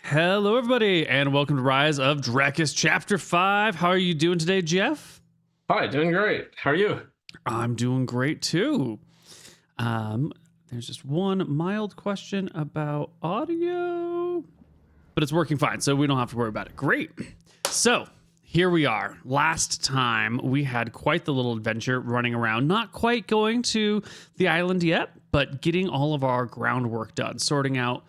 Hello, everybody, and welcome to Rise of Drekis Chapter 5. How are you doing today, Jeff? Hi, doing great. How are you? I'm doing great, too. There's just one mild question about audio, but it's working fine, so we don't have to worry about it. Great. So, here we are. Last time, we had quite the little adventure running around, not quite going to the island yet, but getting all of our groundwork done, sorting out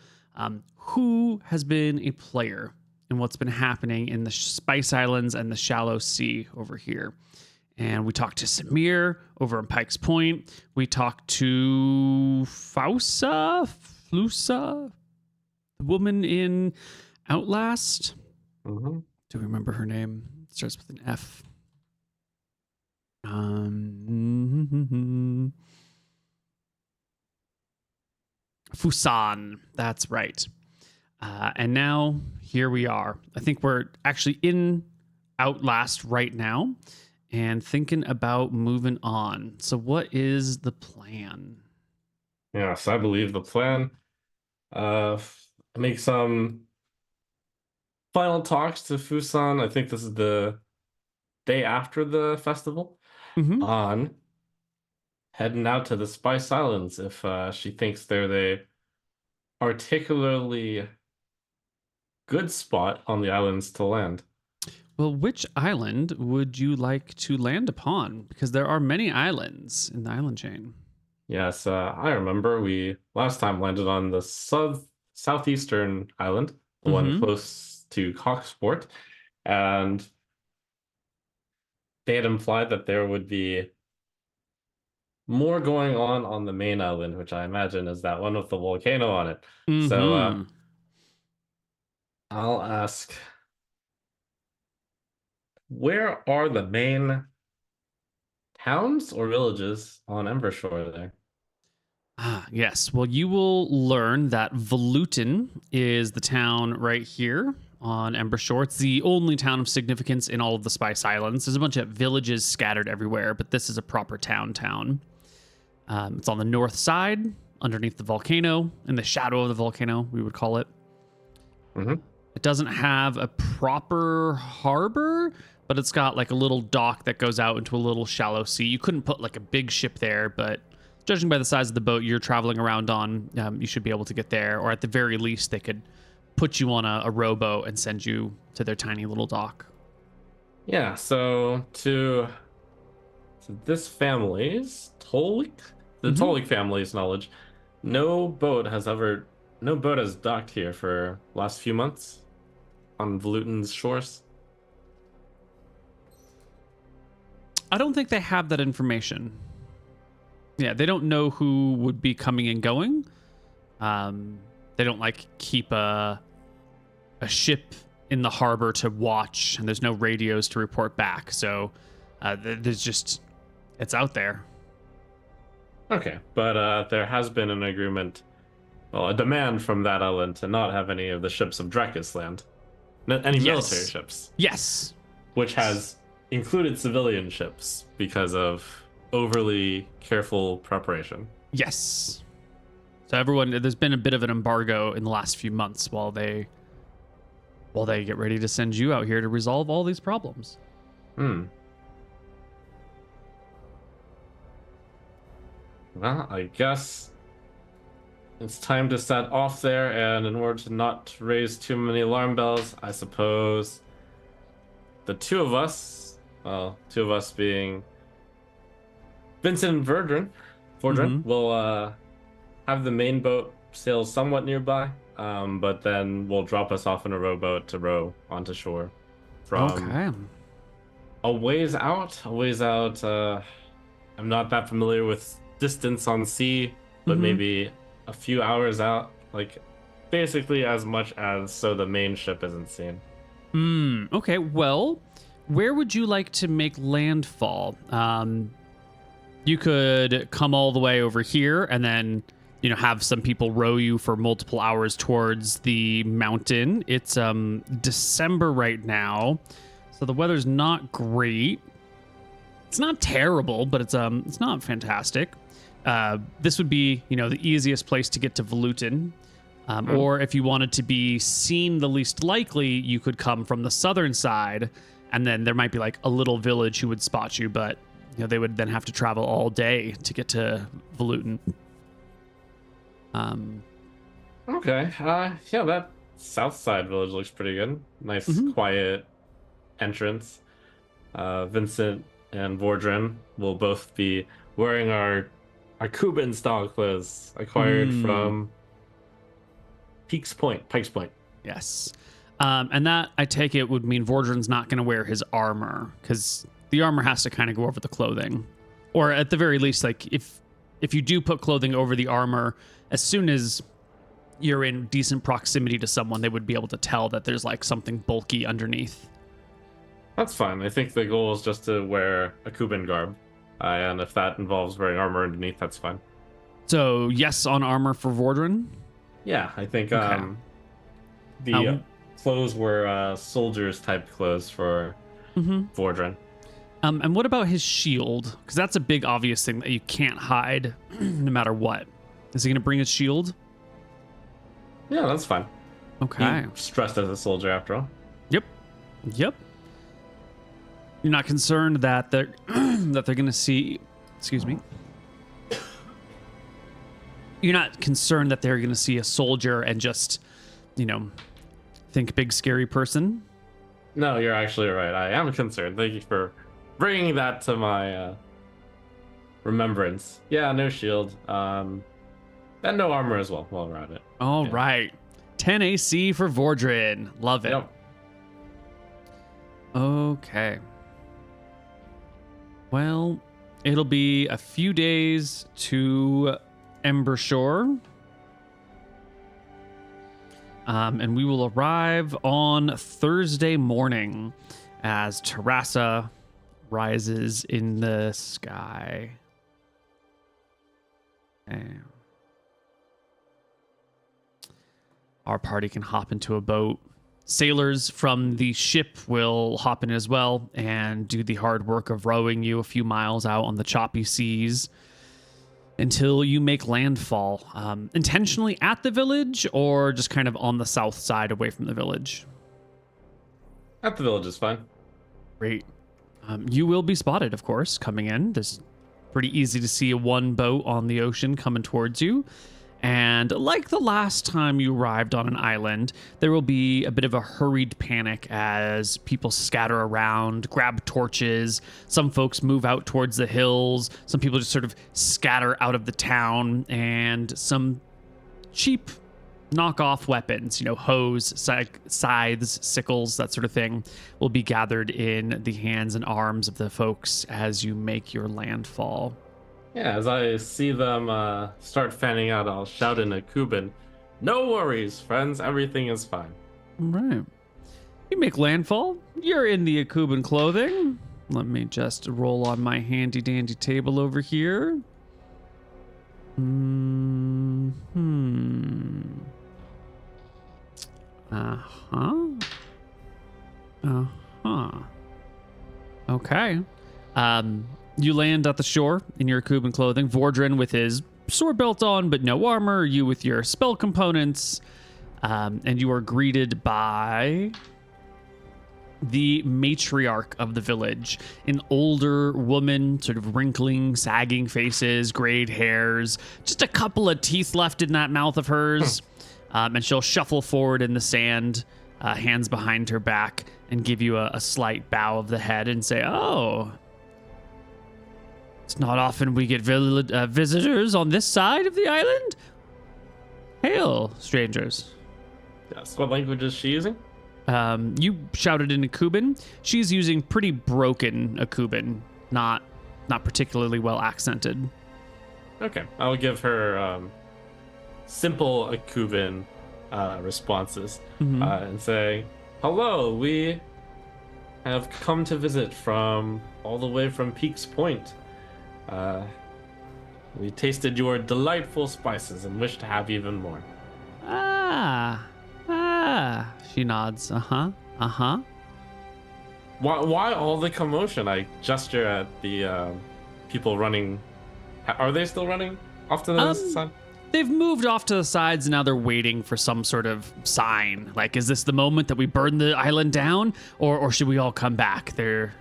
who has been a player and what's been happening in the Spice Islands and the Shallow Sea over here. And we talked to Samir over in Pike's Point. We talked to Flusa, the woman in Outlast. Mm-hmm. Do we remember her name? It starts with an F. Fusan. That's right. And now here we are. I think we're actually in Outlast right now and thinking about moving on. So what is the plan? Yes, I believe the plan. Make some final talks to Fusan. I think this is the day after the festival. Mm-hmm. On heading out to the Spice Islands if she thinks they're the particularly good spot on the islands to land. Well, which island would you like to land upon? Because there are many islands in the island chain. Yes, I remember we last time landed on the southeastern island, the one close to Cocksport, and they had implied that there would be more going on the main island, which I imagine is that one with the volcano on it. So I'll ask, where are the main towns or villages on Embershore there? Yes. Well, you will learn that Volutin is the town right here on Embershore. It's the only town of significance in all of the Spice Islands. There's a bunch of villages scattered everywhere, but this is a proper town. It's on the north side, underneath the volcano, in the shadow of the volcano, we would call it. Mm-hmm. It doesn't have a proper harbor, but it's got like a little dock that goes out into a little shallow sea. You couldn't put like a big ship there, but judging by the size of the boat you're traveling around on, you should be able to get there. Or at the very least, they could put you on a rowboat and send you to their tiny little dock. Yeah, so to this family's Tolik family's knowledge, no boat has docked here for last few months on Volutin's shores. I don't think they have that information. Yeah, they don't know who would be coming and going. They don't like keep a ship in the harbor to watch, and there's no radios to report back. So there's just, it's out there. Okay, but there has been an agreement, well, a demand from that island to not have any of the ships of Drekis land. Any military ships. Yes. Which has included civilian ships because of overly careful preparation. Yes. So there's been a bit of an embargo in the last few months while they get ready to send you out here to resolve all these problems. Well, I guess it's time to set off there, and in order to not raise too many alarm bells, I suppose the two of us being Vincent and Verdrin, will have the main boat sail somewhat nearby, but then we'll drop us off in a rowboat to row onto shore from a ways out. I'm not that familiar with distance on sea, but maybe a few hours out, like basically as much as so the main ship isn't seen. Okay, well, where would you like to make landfall? You could come all the way over here and then, have some people row you for multiple hours towards the mountain. It's December right now, so the weather's not great. It's not terrible, but it's not fantastic. This would be, the easiest place to get to Volutin. Or if you wanted to be seen the least likely, you could come from the southern side, and then there might be like a little village who would spot you, but they would then have to travel all day to get to Volutin. Okay. Yeah, that south side village looks pretty good. Nice, quiet entrance. Vincent and Vordren will both be wearing our Cuban style clothes acquired from Pikes Point. Yes. And that, I take it, would mean Vordren's not going to wear his armor, because the armor has to kind of go over the clothing. Or at the very least, like if you do put clothing over the armor, as soon as you're in decent proximity to someone, they would be able to tell that there's like something bulky underneath. That's fine. I think the goal is just to wear a Cuban garb. And if that involves wearing armor underneath, that's fine. So, yes on armor for Vordren? Yeah, I think the clothes were soldiers type clothes for Vordren. And what about his shield? Because that's a big obvious thing that you can't hide no matter what. Is he going to bring his shield? Yeah, that's fine. Okay. He's dressed as a soldier after all. Yep. You're not concerned that they're that they're going to see... Excuse me. You're not concerned that they're going to see a soldier and just, think big scary person? No, you're actually right. I am concerned. Thank you for bringing that to my remembrance. Yeah, no shield. And no armor as well while we're at it. All right. 10 AC for Vordren. Love it. Yep. Okay. Well, it'll be a few days to Embershore. And we will arrive on Thursday morning as Terrassa rises in the sky. And our party can hop into a boat. Sailors from the ship will hop in as well and do the hard work of rowing you a few miles out on the choppy seas until you make landfall, intentionally at the village or just kind of on the south side away from the village. At the village is fine. Great. You will be spotted, of course, coming in. There's pretty easy to see one boat on the ocean coming towards you. And like the last time you arrived on an island, there will be a bit of a hurried panic as people scatter around, grab torches. Some folks move out towards the hills. Some people just sort of scatter out of the town. And some cheap knockoff weapons, hoes, scythes, sickles, that sort of thing, will be gathered in the hands and arms of the folks as you make your landfall. Yeah, as I see them start fanning out, I'll shout in a Cuban, "No worries, friends, everything is fine." All right. You make landfall. You're in the Akuban clothing. Let me just roll on my handy dandy table over here. Okay. You land at the shore in your Akuban clothing. Vordren with his sword belt on, but no armor. You with your spell components. And you are greeted by the matriarch of the village, an older woman, sort of wrinkling, sagging faces, grayed hairs, just a couple of teeth left in that mouth of hers. And she'll shuffle forward in the sand, hands behind her back, and give you a slight bow of the head and say, "Oh, it's not often we get visitors on this side of the island. Hail, strangers." Yes. What language is she using? You shouted in Akuban. She's using pretty broken Akuban, not particularly well accented. Okay, I'll give her simple Akuban responses and say, "Hello, we have come to visit from all the way from Peaks Point. We tasted your delightful spices and wish to have even more." She nods. Why all the commotion? I gesture at the people running. Are they still running off to the side? they've moved off to the sides and now they're waiting for some sort of sign. Like, is this the moment that we burn the island down, or should we all come back? They're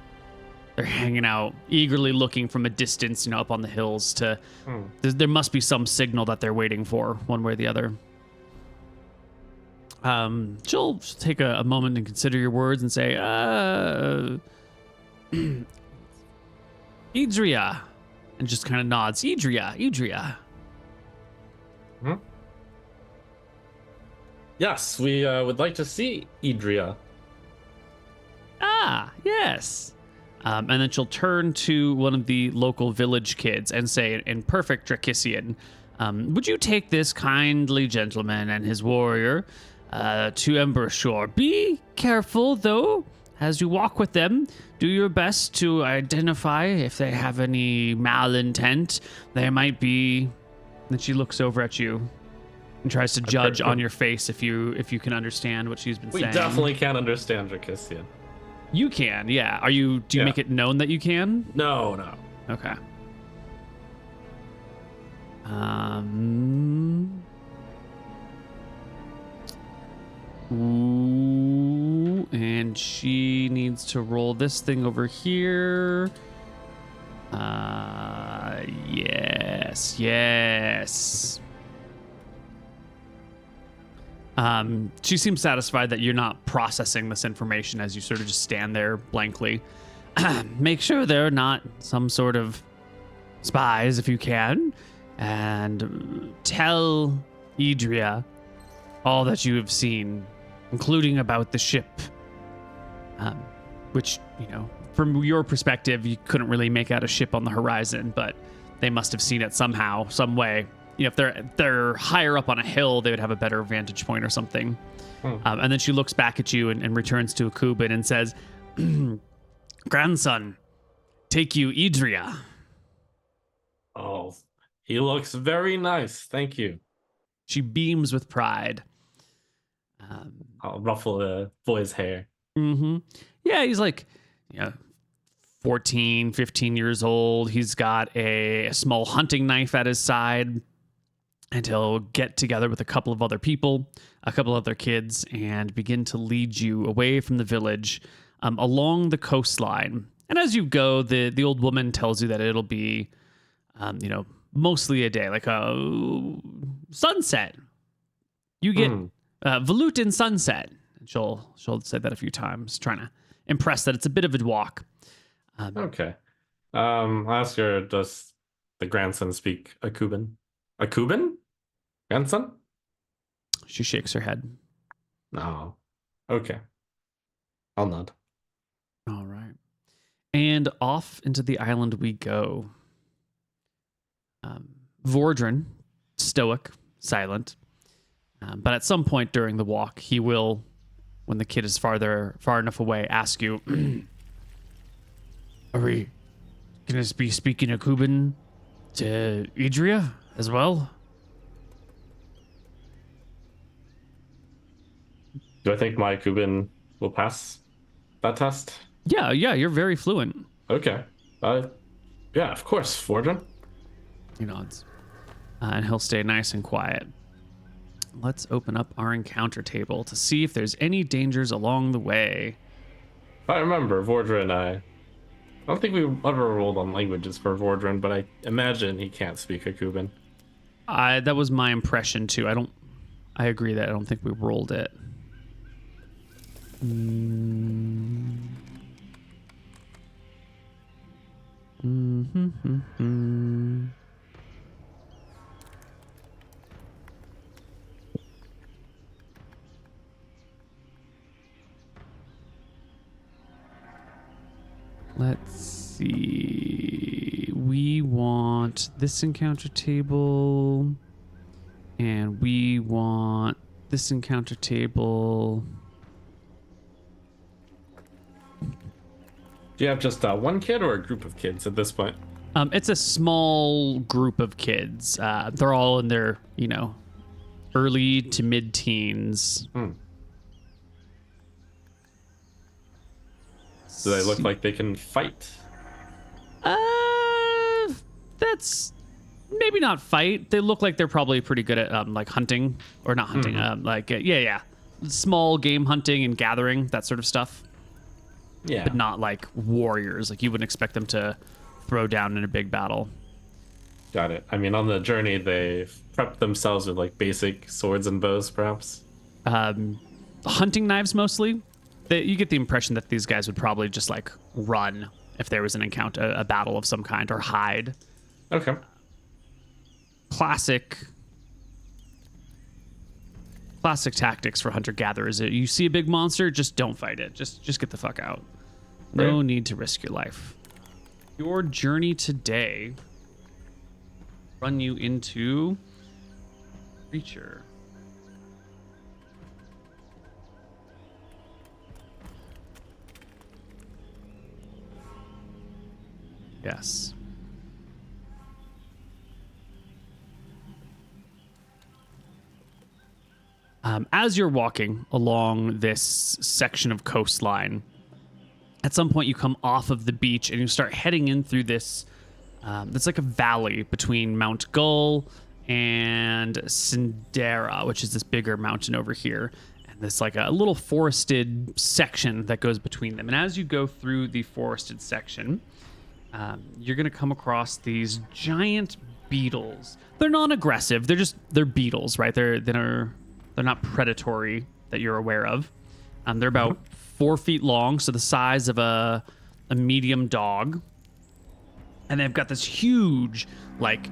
hanging out, eagerly looking from a distance, up on the hills. There must be some signal that they're waiting for, one way or the other. She'll take a moment and consider your words and say, Idria, and just kind of nods. Idria. Hmm? Yes, we would like to see Idria. Ah, yes. And then she'll turn to one of the local village kids and say in perfect Drekisian, would you take this kindly gentleman and his warrior to Embershore? Be careful, though, as you walk with them. Do your best to identify if they have any malintent. There might be... Then she looks over at you and tries to judge on your face if you can understand what she's been saying. We definitely can't understand Drekisian. You can, yeah. Do you make it known that you can? No. Okay. Ooh, and she needs to roll this thing over here. Yes. She seems satisfied that you're not processing this information as you sort of just stand there blankly. Make sure they're not some sort of spies if you can, and tell Idria all that you have seen, including about the ship, which, from your perspective, you couldn't really make out a ship on the horizon, but they must have seen it somehow, some way. If they're higher up on a hill, they would have a better vantage point or something. And then she looks back at you and returns to Akubin and says, grandson, take you Idria. Oh, he looks very nice. Thank you. She beams with pride. I'll ruffle the boy's hair. Mm-hmm. Yeah, he's like 14, 15 years old. He's got a small hunting knife at his side. And he'll get together with a couple of other people, a couple of other kids, and begin to lead you away from the village along the coastline. And as you go, the old woman tells you that it'll be, mostly a day, like a sunset. You get Volutin sunset. And she'll say that a few times, trying to impress that it's a bit of a walk. Okay. I'll ask her, does the grandson speak Akubin? Akubin? Grandson? She shakes her head. No. Okay. I'll nod. All right. And off into the island we go. Vordran, stoic, silent. But at some point during the walk, he will, when the kid is far enough away, ask you, are we going to be speaking Akubin to Idria as well? Do I think my Akubin will pass that test? Yeah, you're very fluent. Okay. Yeah, of course, Vordran. He nods. And he'll stay nice and quiet. Let's open up our encounter table to see if there's any dangers along the way. I remember Vordran, I don't think we ever rolled on languages for Vordran, but I imagine he can't speak Akubin. That was my impression too. I agree that I don't think we rolled it. Let's see. We want this encounter table, and we want this encounter table. Do you have just one kid or a group of kids at this point? It's a small group of kids. They're all in their, early to mid-teens. Do they look like they can fight? That's maybe not fight. They look like they're probably pretty good at like hunting, or not hunting. Yeah, small game hunting and gathering, that sort of stuff. Yeah. But not like warriors. Like you wouldn't expect them to throw down in a big battle. Got it. I mean, on the journey, they've prepped themselves with like basic swords and bows, perhaps. Hunting knives mostly. You get the impression that these guys would probably just like run if there was an encounter, a battle of some kind, or hide. Okay. Classic tactics for hunter-gatherers. You see a big monster, just don't fight it. Just get the fuck out. No need to risk your life. Your journey today run you into creature. Yes. As you're walking along this section of coastline, at some point you come off of the beach and you start heading in through this. It's like a valley between Mount Gull and Sindera, which is this bigger mountain over here. And there's like a little forested section that goes between them. And as you go through the forested section, you're going to come across these giant beetles. They're non-aggressive. They're beetles, right? They're not predatory that you're aware of. They're about 4 feet long, so the size of a medium dog. And they've got this huge, like,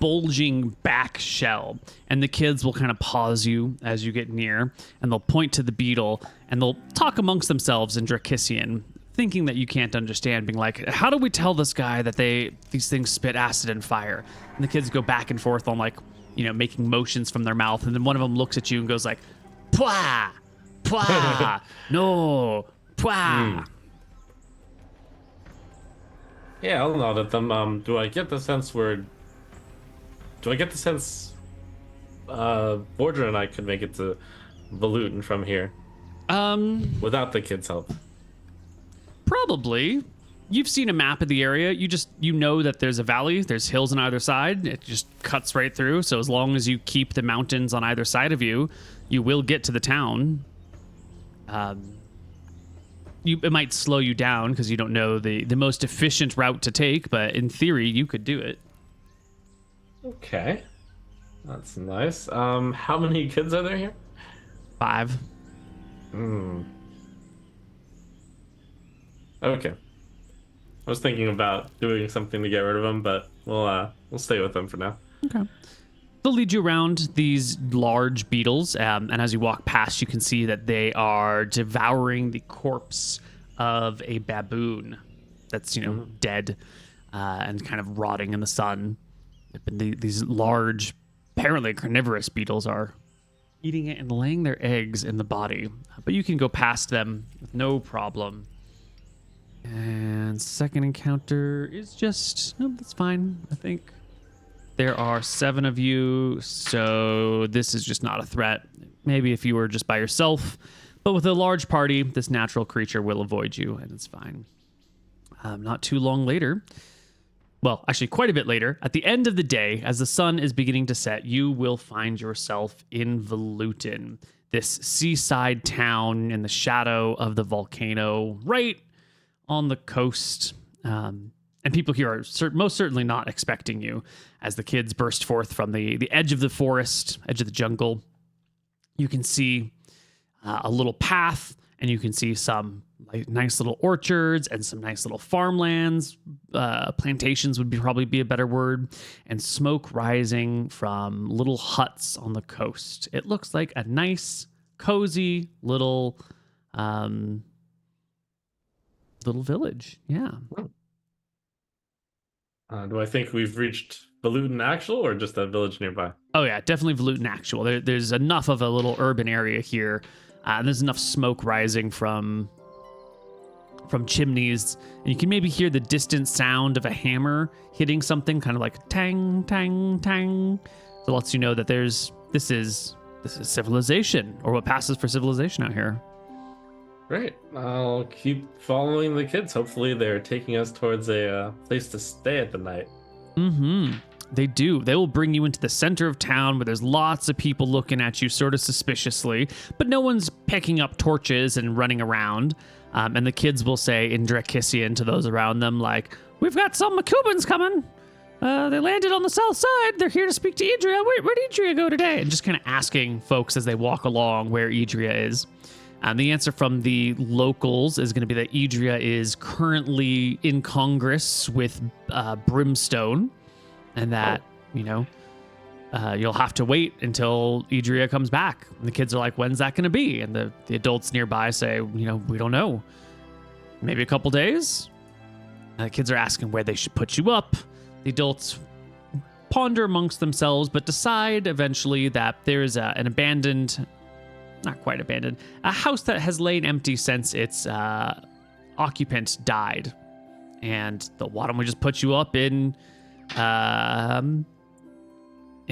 bulging back shell. And the kids will kind of pause you as you get near, and they'll point to the beetle, and they'll talk amongst themselves in Drekisian, thinking that you can't understand, being like, how do we tell this guy that these things spit acid and fire? And the kids go back and forth on, like, making motions from their mouth, and then one of them looks at you and goes like, "Pwa, pwa, no, pwa." Yeah, I'll nod at them. Do I get the sense Bordra and I could make it to Volutin from here? Without the kids' help. Probably. You've seen a map of the area. You know that there's a valley. There's hills on either side. It just cuts right through. So as long as you keep the mountains on either side of you, you will get to the town. It might slow you down because you don't know the most efficient route to take, but in theory, you could do it. Okay. That's nice. How many kids are there here? 5. Okay. I was thinking about doing something to get rid of them, but we'll stay with them for now. Okay. They'll lead you around these large beetles, and as you walk past, you can see that they are devouring the corpse of a baboon that's, dead and kind of rotting in the sun. These large, apparently carnivorous beetles are eating it and laying their eggs in the body, but you can go past them with no problem. And second encounter is that's fine. I think there are 7 of you, so this is just not a threat. Maybe if you were just by yourself, but with a large party, this natural creature will avoid you, and it's fine. Not too long later, well, actually quite a bit later, at the end of the day, as the sun is beginning to set, you will find yourself in Volutin, this seaside town in the shadow of the volcano, right on the coast. And people here are most certainly not expecting you as the kids burst forth from the edge of the forest, edge of the jungle. You can see a little path, and you can see some nice little orchards and some nice little farmlands. Plantations would probably be a better word, and smoke rising from little huts on the coast. It looks like a nice, cozy little village. Yeah. Do I think we've reached Volutin actual, or just that village nearby? Oh yeah, definitely Volutin actual. There's enough of a little urban area here. And there's enough smoke rising from chimneys, and you can maybe hear the distant sound of a hammer hitting something, kind of like tang, tang, tang. So it lets you know that this is civilization, or what passes for civilization out here. Great. I'll keep following the kids. Hopefully they're taking us towards a place to stay at the night. They do. They will bring you into the center of town where there's lots of people looking at you sort of suspiciously, but no one's picking up torches and running around. And the kids will say in Drekisian to those around them, like, we've got some Makubans coming. They landed on the south side. They're here to speak to Idria. Where'd Idria go today? And just kind of asking folks as they walk along where Idria is. And the answer from the locals is going to be that Idria is currently in Congress with Brimstone. And that, you'll have to wait until Idria comes back. And the kids are like, when's that going to be? And the adults nearby say, we don't know. Maybe a couple days? And the kids are asking where they should put you up. The adults ponder amongst themselves, but decide eventually that there's an abandoned, not quite abandoned, a house that has lain empty since its occupant died. And why don't we just put you up in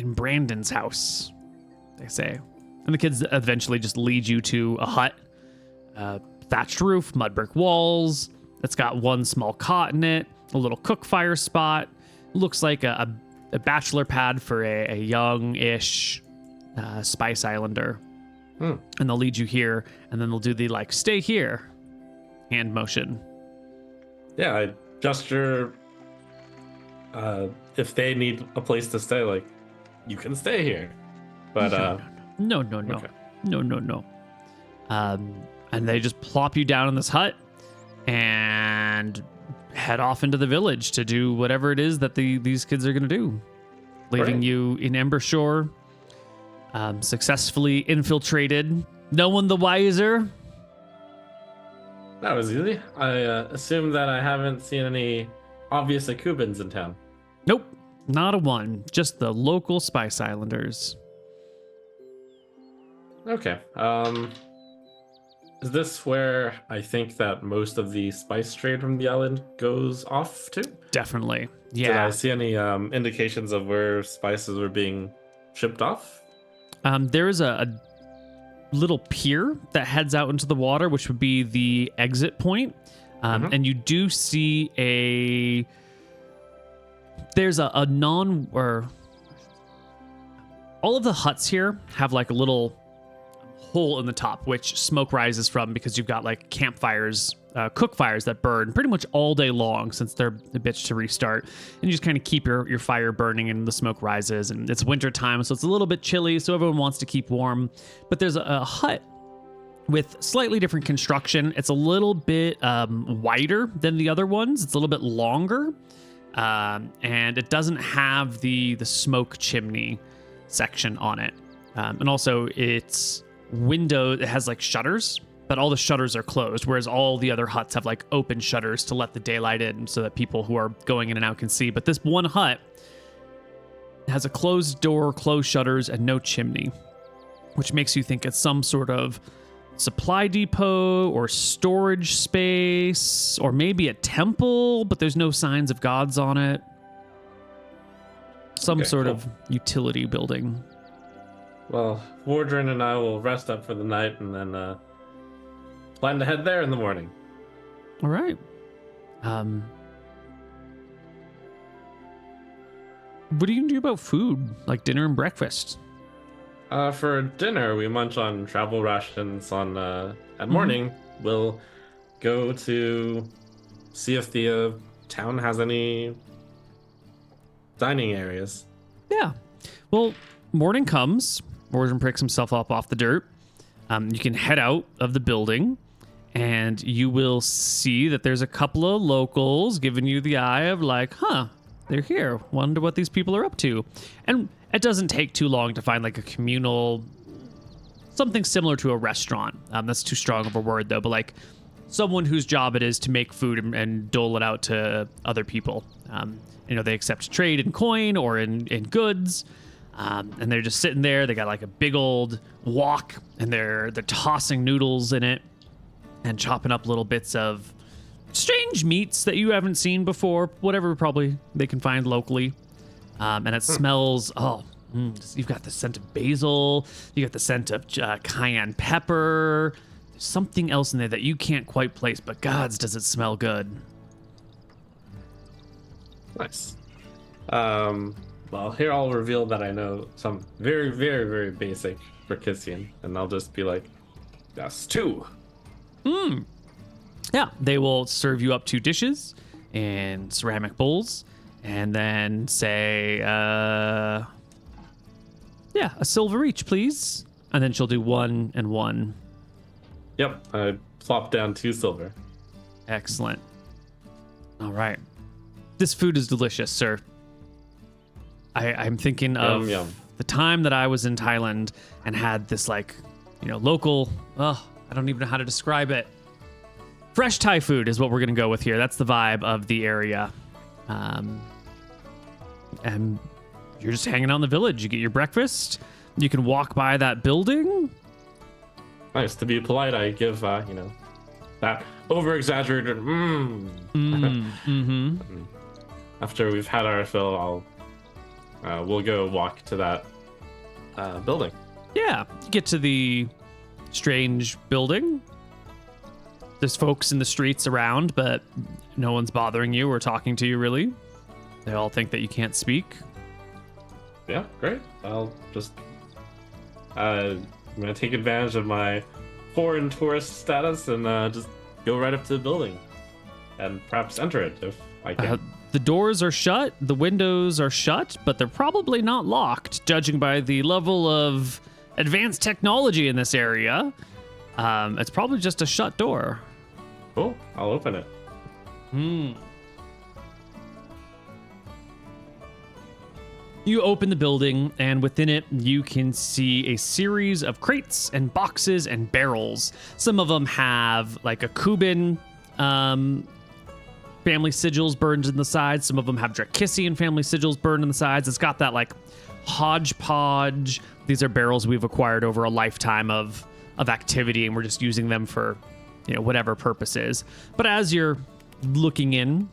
Brandon's house, they say. And the kids eventually just lead you to a hut, thatched roof, mud brick walls. It's got one small cot in it, a little cook fire spot. Looks like a bachelor pad for a young-ish Spice Islander. And they'll lead you here, and then they'll do the, stay here hand motion. Yeah, I gesture. If they need a place to stay, you can stay here. But No. Okay. No. And they just plop you down in this hut and head off into the village to do whatever it is that these kids are going to do. Leaving you in Embershore, successfully infiltrated. No one the wiser. That was easy. I assume that I haven't seen any obvious Akubans in town. Nope, not a one. Just the local Spice Islanders. Okay. Is this where I think that most of the spice trade from the island goes off to? Definitely. Yeah. Did I see any indications of where spices were being shipped off? There is a little pier that heads out into the water, which would be the exit point. And you do see there's a all of the huts here have a little hole in the top, which smoke rises from because you've got campfires, cook fires that burn pretty much all day long since they're a bitch to restart. And you just kind of keep your fire burning and the smoke rises, and it's winter time, so it's a little bit chilly, so everyone wants to keep warm. But there's a hut with slightly different construction. It's a little bit wider than the other ones. It's a little bit longer, and it doesn't have the smoke chimney section on it. And also it's it has shutters, but all the shutters are closed, whereas all the other huts have open shutters to let the daylight in so that people who are going in and out can see. But this one hut has a closed door, closed shutters, and no chimney, which makes you think it's some sort of supply depot or storage space, or maybe a temple, but there's no signs of gods on it. Some sort of utility building. Well, Wardren and I will rest up for the night and then plan to head there in the morning. All right. What are you going to do about food, like dinner and breakfast? For dinner, we munch on travel rations. At morning, we'll go to see if the town has any dining areas. Yeah. Well, morning comes. Morgan picks himself up off the dirt. You can head out of the building, and you will see that there's a couple of locals giving you the eye of they're here. Wonder what these people are up to. And it doesn't take too long to find a communal, something similar to a restaurant. That's too strong of a word though, but someone whose job it is to make food and dole it out to other people. They accept trade in coin or in goods. And they're just sitting there. They got a big old wok, and they're tossing noodles in it and chopping up little bits of strange meats that you haven't seen before, whatever probably they can find locally. And it smells, you've got the scent of basil, you got the scent of cayenne pepper. There's something else in there that you can't quite place, but gods, does it smell good. Nice. Well, here I'll reveal that I know some very, very, very basic Drekisian, and I'll just be like, that's two. Yeah, they will serve you up 2 dishes in ceramic bowls, and then say, yeah, a silver each, please. And then she'll do 1 and 1. Yep, I plopped down 2 silver. Excellent. All right. This food is delicious, sir. I'm thinking of Yum. the time that I was in Thailand and had this local, I don't even know how to describe it. Fresh Thai food is what we're going to go with here. That's the vibe of the area. And you're just hanging out in the village. You get your breakfast. You can walk by that building. Nice. To be polite, I give, that over-exaggerated After we've had our fill, we'll go walk to that building. Yeah, you get to the strange building. There's folks in the streets around, but no one's bothering you or talking to you, really. They all think that you can't speak. Yeah, great. I'll just... I'm going to take advantage of my foreign tourist status and just go right up to the building. And perhaps enter it if I can. The doors are shut, the windows are shut, but they're probably not locked, judging by the level of advanced technology in this area. It's probably just a shut door. Cool. I'll open it. You open the building, and within it, you can see a series of crates and boxes and barrels. Some of them have like a Kuban family sigils burned in the sides. Some of them have Drekisian family sigils burned in the sides. It's got that like hodgepodge. These are barrels we've acquired over a lifetime of activity, and we're just using them for whatever purposes. But as you're looking in,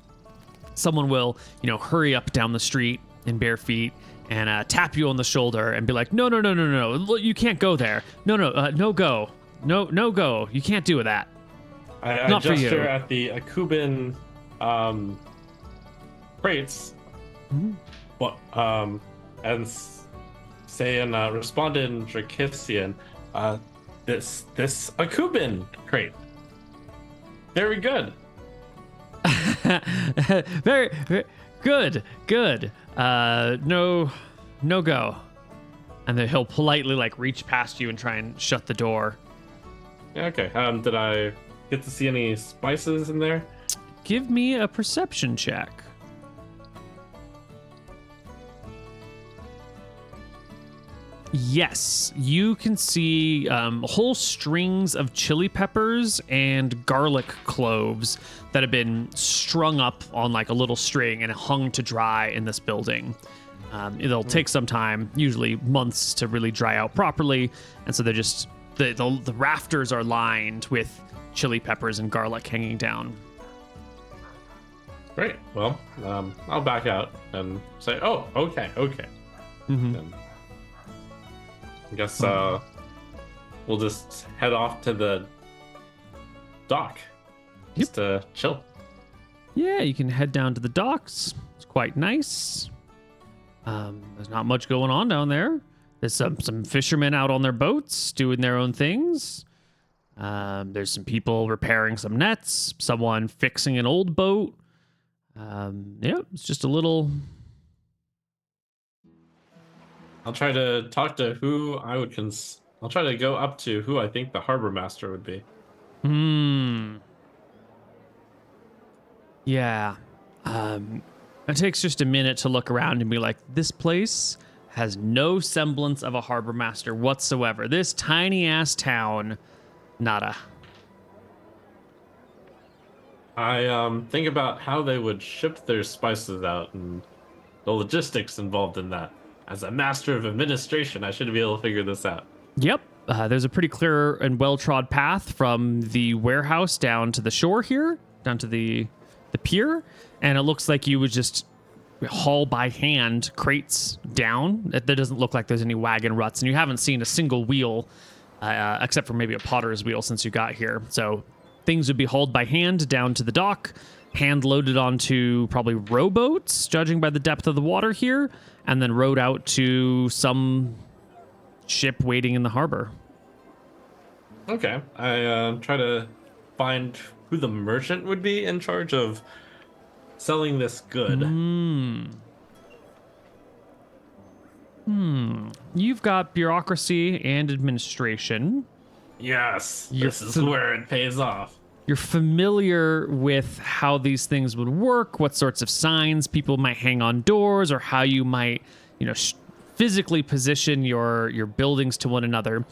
someone will hurry up down the street in bare feet and tap you on the shoulder and be like, no, you can't go there. No go. No go. You can't do that. I Not for you. gesture at the Akuban crates, and say and respond in Drekisian, this Akuban crate. Very good. very, very good. No go. And then he'll politely like reach past you and try and shut the door. Yeah, okay. Did I get to see any spices in there? Give me a perception check. Yes, you can see whole strings of chili peppers and garlic cloves that have been strung up on like a little string and hung to dry in this building. It'll take some time, usually months, to really dry out properly, and so they're just the rafters are lined with chili peppers and garlic hanging down. Great. Well, I'll back out and say, "Oh, okay." And I guess we'll just head off to the dock just to chill. Yeah, you can head down to the docks. It's quite nice. There's not much going on down there. There's some fishermen out on their boats doing their own things. There's some people repairing some nets, someone fixing an old boat. It's just a little... I'll try to talk to who I would I'll try to go up to who I think the harbor master would be. Yeah. It takes just a minute to look around and be like, this place has no semblance of a harbor master whatsoever. This tiny ass town, nada. I think about how they would ship their spices out and the logistics involved in that. As a master of administration, I should be able to figure this out. Yep. There's a pretty clear and well-trod path from the warehouse down to the shore here, down to the pier, and it looks like you would just haul by hand crates down. There doesn't look like there's any wagon ruts, and you haven't seen a single wheel, except for maybe a potter's wheel since you got here. So things would be hauled by hand down to the dock, hand loaded onto probably rowboats, judging by the depth of the water here, and then rowed out to some ship waiting in the harbor. Okay. I try to find who the merchant would be in charge of selling this good. You've got bureaucracy and administration. Yes, this is where it pays off. You're familiar with how these things would work, what sorts of signs people might hang on doors, or how you might, physically position your buildings to one another.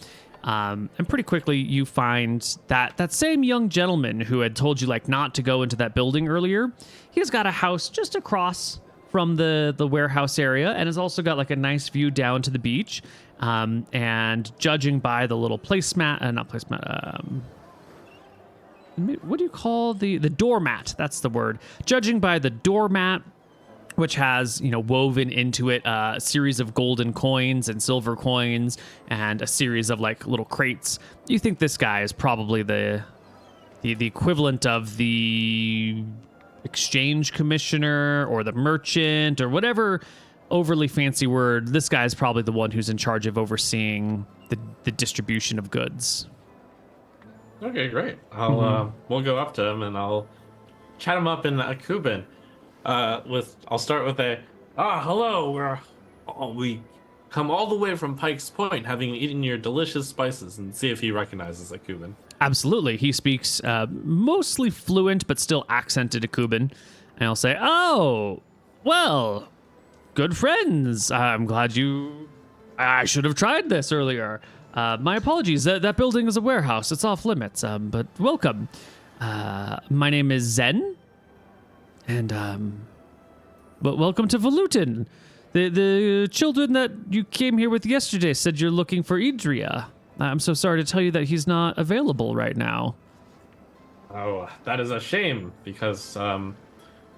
And pretty quickly you find that same young gentleman who had told you not to go into that building earlier, he's got a house just across from the warehouse area, and has also got a nice view down to the beach. And judging by the little what do you call the doormat? That's the word. Judging by the doormat, which has, woven into it a series of golden coins and silver coins and a series of little crates, you think this guy is probably the equivalent of the exchange commissioner or the merchant or whatever overly fancy word. This guy is probably the one who's in charge of overseeing the distribution of goods. Okay, great. We'll go up to him and I'll chat him up in a Cuban. I'll start with hello. We come all the way from Pike's Point, having eaten your delicious spices, and see if he recognizes a Cuban. Absolutely, he speaks mostly fluent but still accented Cuban, and I'll say, "Oh, well, good friends. I'm glad I should have tried this earlier. My apologies. That building is a warehouse. It's off limits. But welcome. My name is Zen, and welcome to Volutin. The children that you came here with yesterday said you're looking for Idria. I'm so sorry to tell you that he's not available right now." Oh, that is a shame, because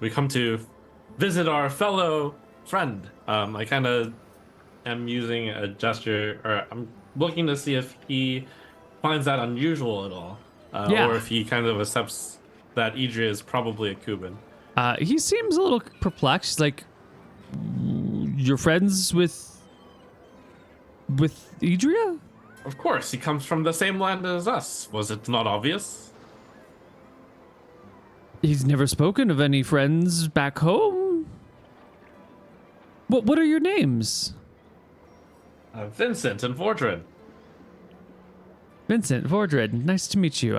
we come to visit our fellow friend. I kind of am using a gesture, or I'm looking to see if he finds that unusual at all, or if he kind of accepts that Idria is probably a Cuban. He seems a little perplexed. You're friends with Idria? Of course, he comes from the same land as us. Was it not obvious? He's never spoken of any friends back home. What are your names? Vincent and Vordred. Vincent, Vordred, nice to meet you.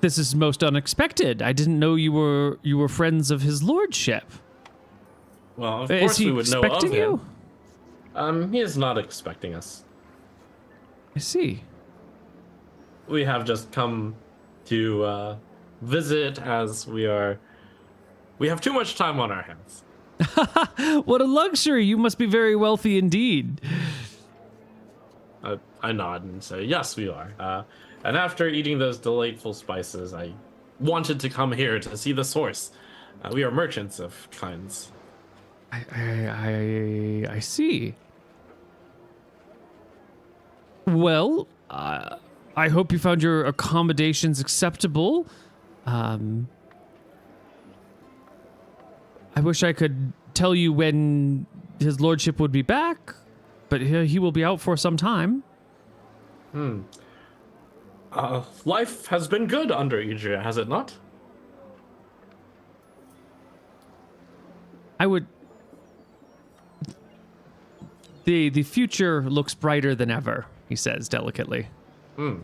This is most unexpected. I didn't know you were friends of his lordship. Well, of course we would know of him. You? He is not expecting us. I see. We have just come to visit, as we have too much time on our hands. What a luxury. You must be very wealthy indeed. I nod and say, yes, we are. And after eating those delightful spices, I wanted to come here to see the source. We are merchants of kinds. I see. Well, I hope you found your accommodations acceptable. I wish I could tell you when his lordship would be back, but he will be out for some time. Life has been good under Idria, has it not? The future looks brighter than ever, he says delicately. Good.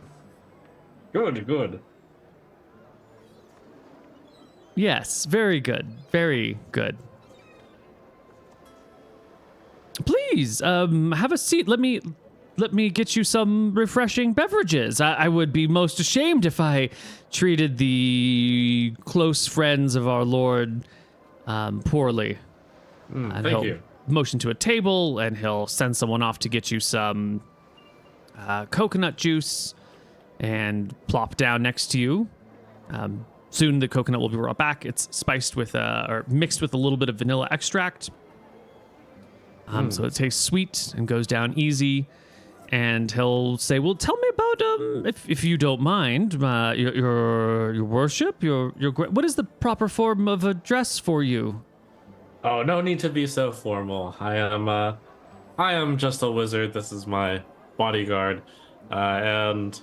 Yes, very good. Very good. Please, have a seat. Let me get you some refreshing beverages. I would be most ashamed if I treated the close friends of our Lord poorly. Thank you. Motion to a table, and he'll send someone off to get you some coconut juice and plop down next to you. Soon the coconut will be brought back. It's spiced with, or mixed with a little bit of vanilla extract. So it tastes sweet and goes down easy. And he'll say, "Well, tell me about if you don't mind, your worship, what is the proper form of address for you?" Oh, no need to be so formal. I am just a wizard. This is my bodyguard, and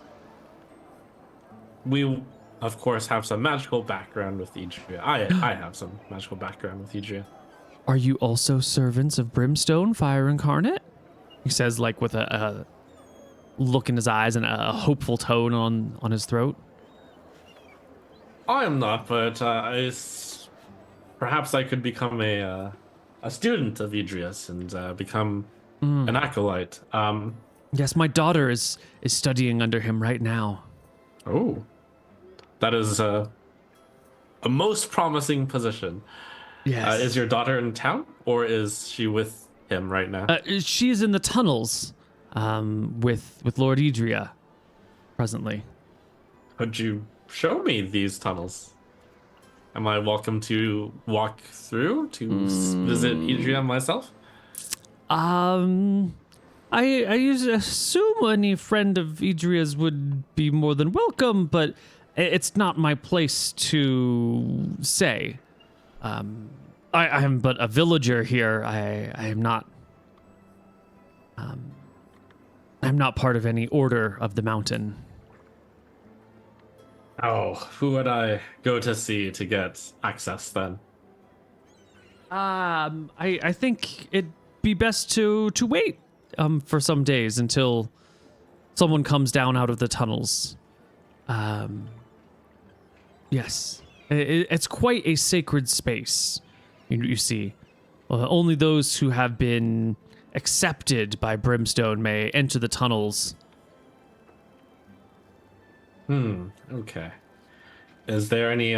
we, of course, have some magical background with Idria. I have some magical background with Idria. Are you also servants of Brimstone, fire incarnate? He says, like with a look in his eyes and a hopeful tone on his throat. I am not, but perhaps I could become a student of Idrias and become an acolyte. Yes, my daughter is studying under him right now. Oh, that is a most promising position. Yes. Is your daughter in town, or is she with him right now? She's in the tunnels with Lord Idria presently. Could you show me these tunnels? Am I welcome to walk through to visit Idria myself? I assume any friend of Idria's would be more than welcome, but it's not my place to say. I am but a villager here. I am not. I'm not part of any order of the mountain. Oh, who would I go to see to get access then? I think it'd be best to wait for some days until someone comes down out of the tunnels. Yes, it's quite a sacred space. You see, only those who have been accepted by Brimstone may enter the tunnels. Okay. Is there any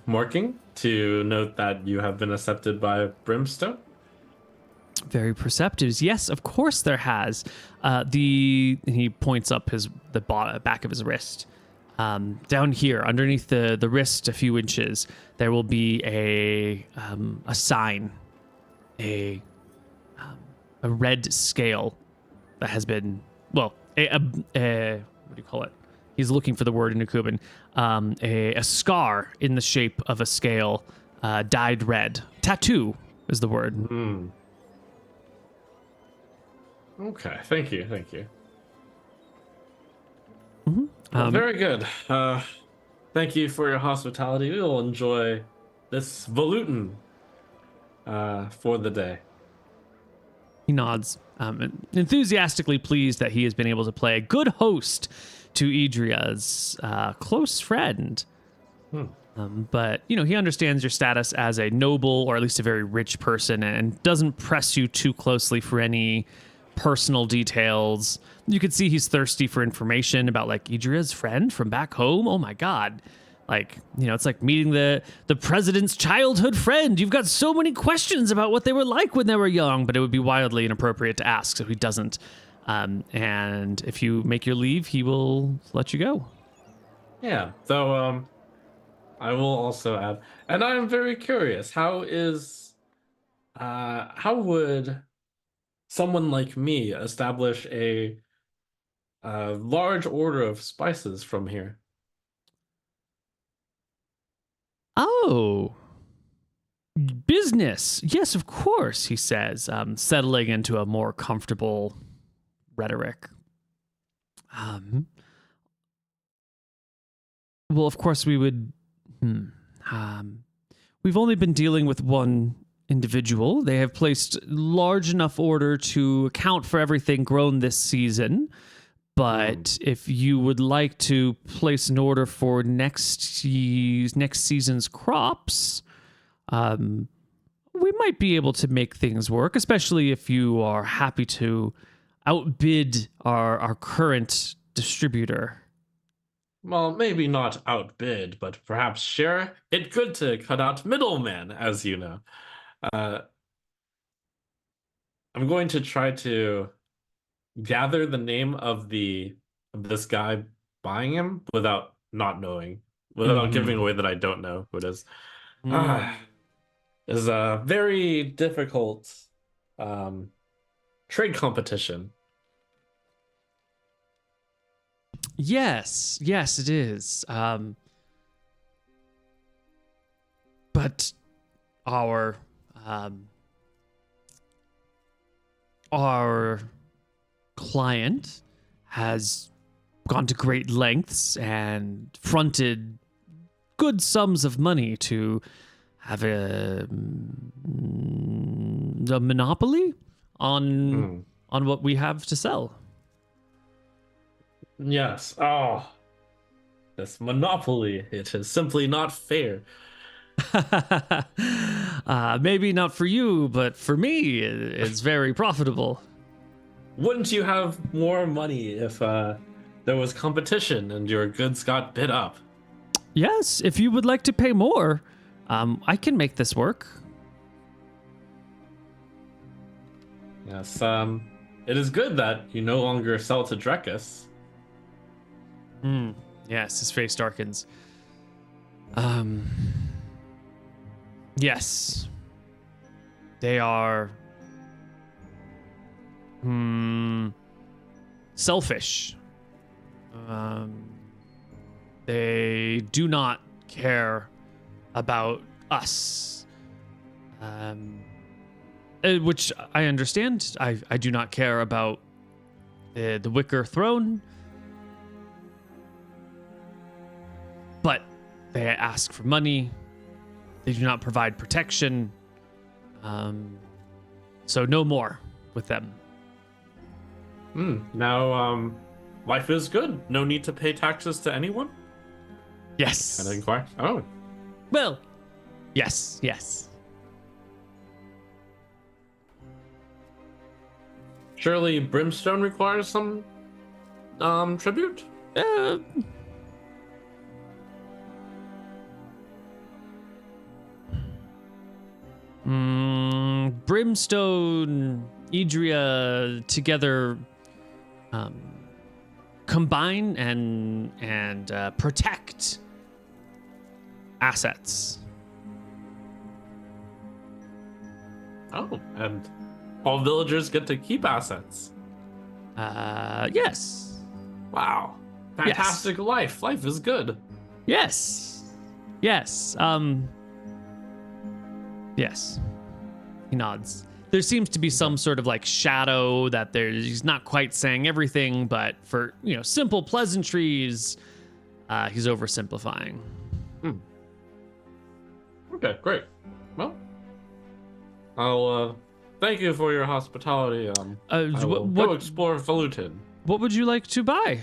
marking to note that you have been accepted by Brimstone? Very perceptive. Yes, of course there has. He points up back of his wrist. Down here, underneath the wrist, a few inches, there will be a sign, a red scale that has been what do you call it? He's looking for the word in Akuban. A scar in the shape of a scale, dyed red. Tattoo is the word. Okay, thank you. Mm-hmm. Well, very good. Thank you for your hospitality. We will enjoy this Volutin for the day. He nods, enthusiastically pleased that he has been able to play a good host to Idria's close friend. But, he understands your status as a noble or at least a very rich person and doesn't press you too closely for any personal details. You could see he's thirsty for information about, like, Idria's friend from back home. Oh, my God. Like, it's like meeting the president's childhood friend. You've got so many questions about what they were like when they were young, but it would be wildly inappropriate to ask, so he doesn't. And if you make your leave, he will let you go. Yeah, though I will also add, and I'm very curious, how would someone like me establish a large order of spices from here? Oh, business. Yes, of course, he says, settling into a more comfortable rhetoric. Well, of course, we would. We've only been dealing with one individual. They have placed large enough order to account for everything grown this season. But if you would like to place an order for next season's crops, we might be able to make things work, especially if you are happy to outbid our current distributor. Well, maybe not outbid, but perhaps share. It's good to cut out middlemen, as you know. I'm going to try to gather the name of this guy buying him without not knowing, without giving away that I don't know who it is. Is a very difficult trade competition. Yes, it is. But our our client has gone to great lengths and fronted good sums of money to have a monopoly on what we have to sell. Yes. Oh, this monopoly. It is simply not fair. Maybe not for you, but for me, it's very profitable. Wouldn't you have more money if there was competition and your goods got bid up? Yes, if you would like to pay more, I can make this work. Yes. It is good that you no longer sell to Drekis. Yes, his face darkens. Yes. They are selfish. They do not care about us. Which I understand. I do not care about the Wicker Throne. But they ask for money. They do not provide protection. So no more with them. Now, life is good. No need to pay taxes to anyone? Yes. Can I inquire? Oh. Well, yes. Surely Brimstone requires some tribute? Brimstone, Idria together combine and protect assets. Oh, and all villagers get to keep assets. Yes. Wow. Fantastic life. Life is good. Yes. Yes. Yes. He nods. There seems to be some sort of like shadow that he's not quite saying everything, but for, simple pleasantries, he's oversimplifying. Okay, great. Well, I'll thank you for your hospitality. I will go explore Volutin. What would you like to buy?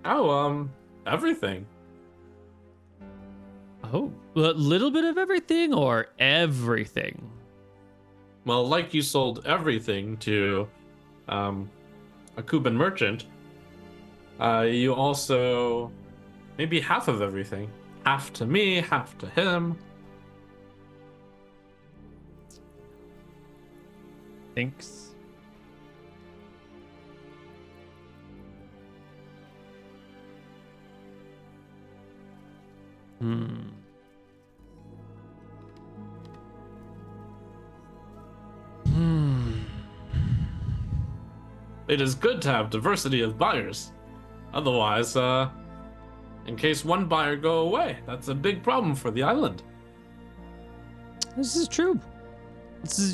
Oh, everything. Oh, a little bit of everything or everything? Well, like you sold everything to a Cuban merchant, you also maybe half of everything. Half to me, half to him. Thanks. It is good to have diversity of buyers. Otherwise, in case one buyer go away, that's a big problem for the island. This is true.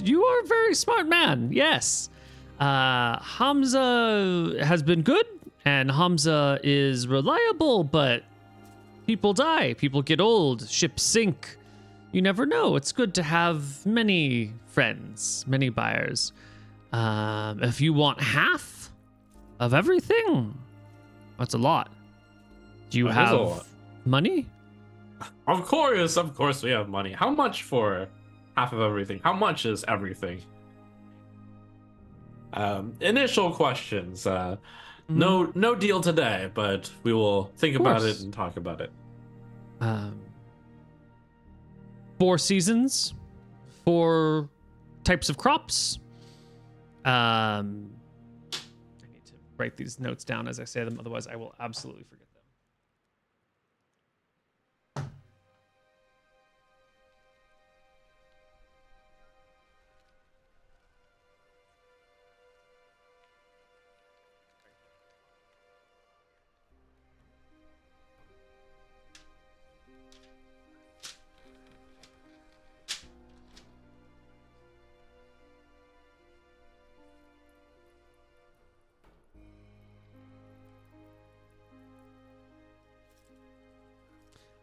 You are a very smart man. Yes. Hamza has been good, and Hamza is reliable, but people die, people get old, ships sink. You never know. It's good to have many friends, many buyers. If you want half of everything, that's a lot. Do you have money? Of course we have money. How much for half of everything? How much is everything? Initial questions. No deal today, but we will think about it and talk about it. 4 seasons, 4 types of crops. I need to write these notes down as I say them, otherwise I will absolutely forget them.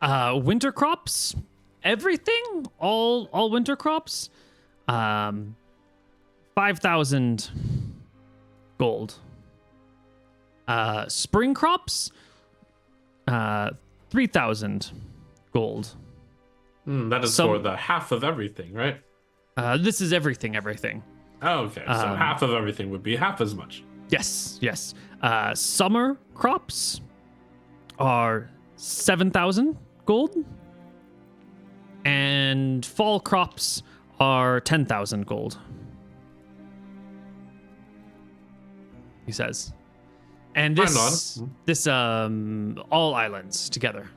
Winter crops, everything, all winter crops, 5,000 gold. Spring crops, 3,000 gold. That is for the half of everything, right? This is everything. Oh, okay. So half of everything would be half as much. Yes. Summer crops are 7,000 gold, and fall crops are 10,000 gold. He says, and this all islands together.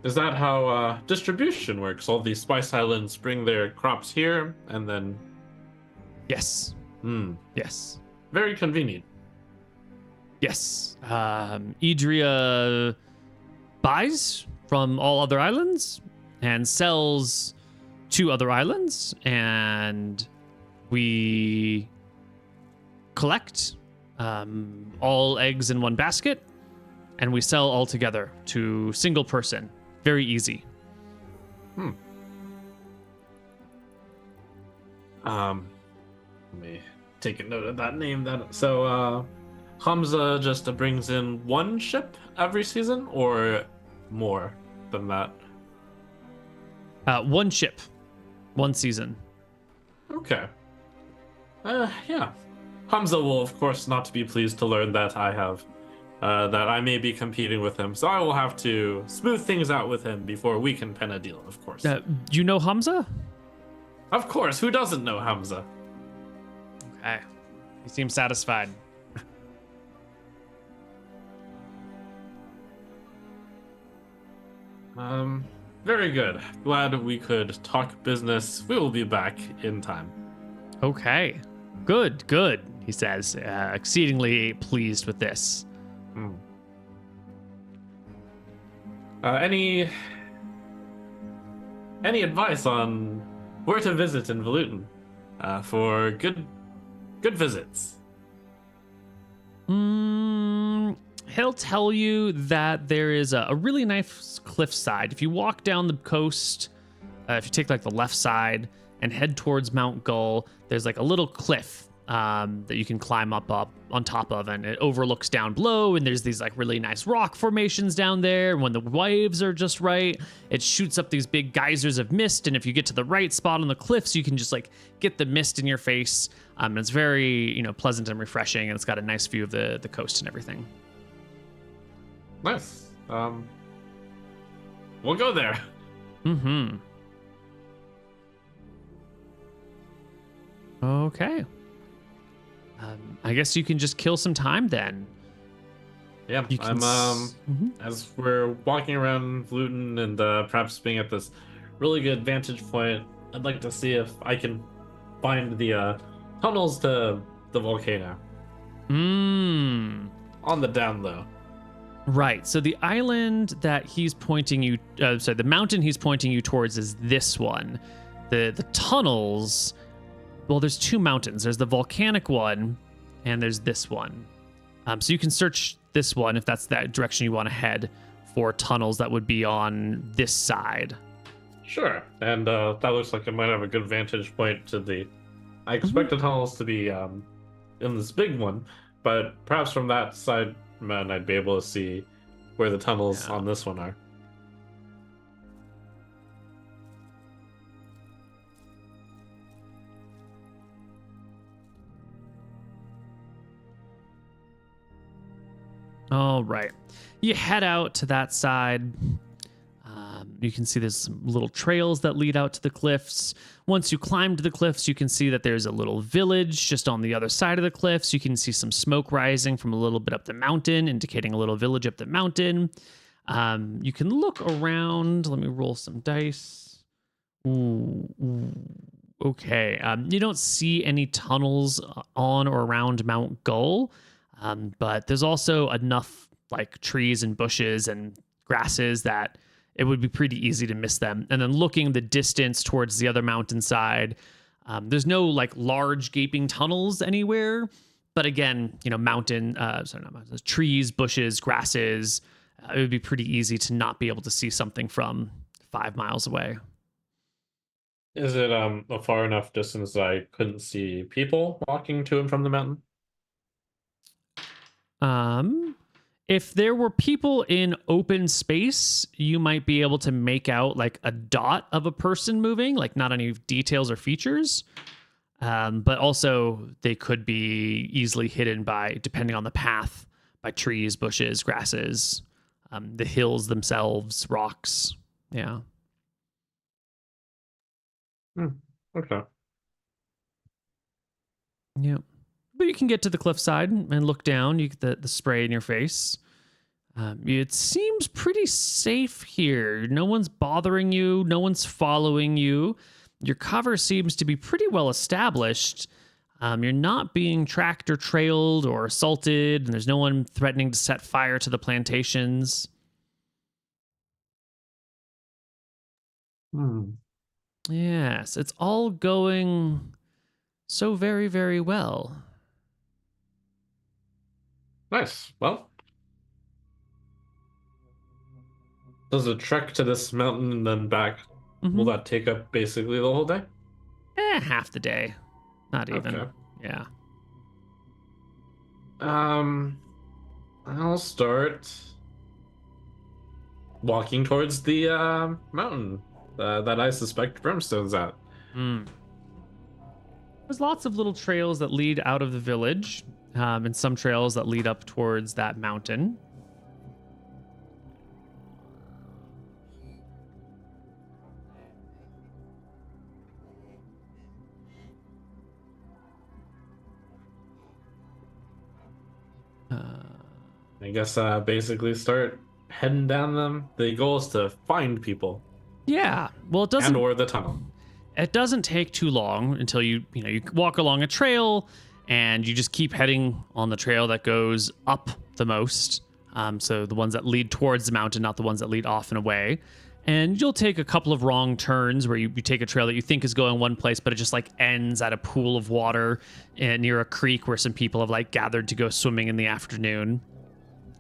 Is that how distribution works? All these spice islands bring their crops here, and then Yes. Yes. Very convenient. Yes. Idria buys from all other islands and sells to other islands, and we collect all eggs in one basket, and we sell all together to single person. Very easy. Let me take a note of that name. So Hamza just brings in one ship every season, or more than that? One ship, one season. Okay. Yeah. Hamza will, of course, not be pleased to learn that I may be competing with him. So I will have to smooth things out with him before we can pen a deal, of course. You know Hamza? Of course. Who doesn't know Hamza? Okay. He seems satisfied. Very good. Glad we could talk business. We will be back in time. Okay. Good, he says, exceedingly pleased with this. Any advice on where to visit in Volutin for good visits? He'll tell you that there is a really nice cliffside. If you walk down the coast, if you take like the left side and head towards Mount Gull, there's like a little cliff that you can climb up on top of, and it overlooks down below, and there's these like really nice rock formations down there. And when the waves are just right, it shoots up these big geysers of mist, and if you get to the right spot on the cliffs, you can just like get the mist in your face. And it's very, pleasant and refreshing, and it's got a nice view of the coast and everything. Nice. We'll go there. Okay. I guess you can just kill some time then. Yeah, as we're walking around Volutin and perhaps being at this really good vantage point, I'd like to see if I can find the tunnels to the volcano. On the down low. Right. So the island that he's pointing you, the mountain he's pointing you towards is this one. The tunnels. Well, there's two mountains. There's the volcanic one, and there's this one. So you can search this one if that's that direction you want to head for tunnels that would be on this side. Sure. And that looks like it might have a good vantage point to the... I expect the tunnels to be in this big one, but perhaps from that side, man, I'd be able to see where the tunnels on this one are. All right. You head out to that side. You can see there's some little trails that lead out to the cliffs. Once you climb to the cliffs, you can see that there's a little village just on the other side of the cliffs. You can see some smoke rising from a little bit up the mountain, indicating a little village up the mountain. You can look around. Let me roll some dice. Ooh. Okay. You don't see any tunnels on or around Mount Gull. But there's also enough like trees and bushes and grasses that it would be pretty easy to miss them. And then looking the distance towards the other mountainside, there's no like large gaping tunnels anywhere. But again, not mountains, trees, bushes, grasses, it would be pretty easy to not be able to see something from 5 miles away. Is it a far enough distance that I couldn't see people walking to and from the mountain? If there were people in open space, you might be able to make out like a dot of a person moving, like not any details or features. But also they could be easily hidden by, depending on the path, by trees, bushes, grasses, the hills themselves, rocks. Yeah. Okay. Yeah. But you can get to the cliffside and look down. You get the spray in your face. It seems pretty safe here. No one's bothering you. No one's following you. Your cover seems to be pretty well established. You're not being tracked or trailed or assaulted, and there's no one threatening to set fire to the plantations. Yes, it's all going so very, very well. Nice. Well, does a trek to this mountain and then back, will that take up basically the whole day? Half the day. Not even. Okay. Yeah. I'll start walking towards the mountain that I suspect Brimstone's at. There's lots of little trails that lead out of the village, and some trails that lead up towards that mountain. I guess basically start heading down them. The goal is to find people. Yeah. Well, it doesn't. And or the tunnel. It doesn't take too long until you walk along a trail, and you just keep heading on the trail that goes up the most. So the ones that lead towards the mountain, not the ones that lead off and away. And you'll take a couple of wrong turns where you take a trail that you think is going one place, but it just like ends at a pool of water near a creek where some people have like gathered to go swimming in the afternoon.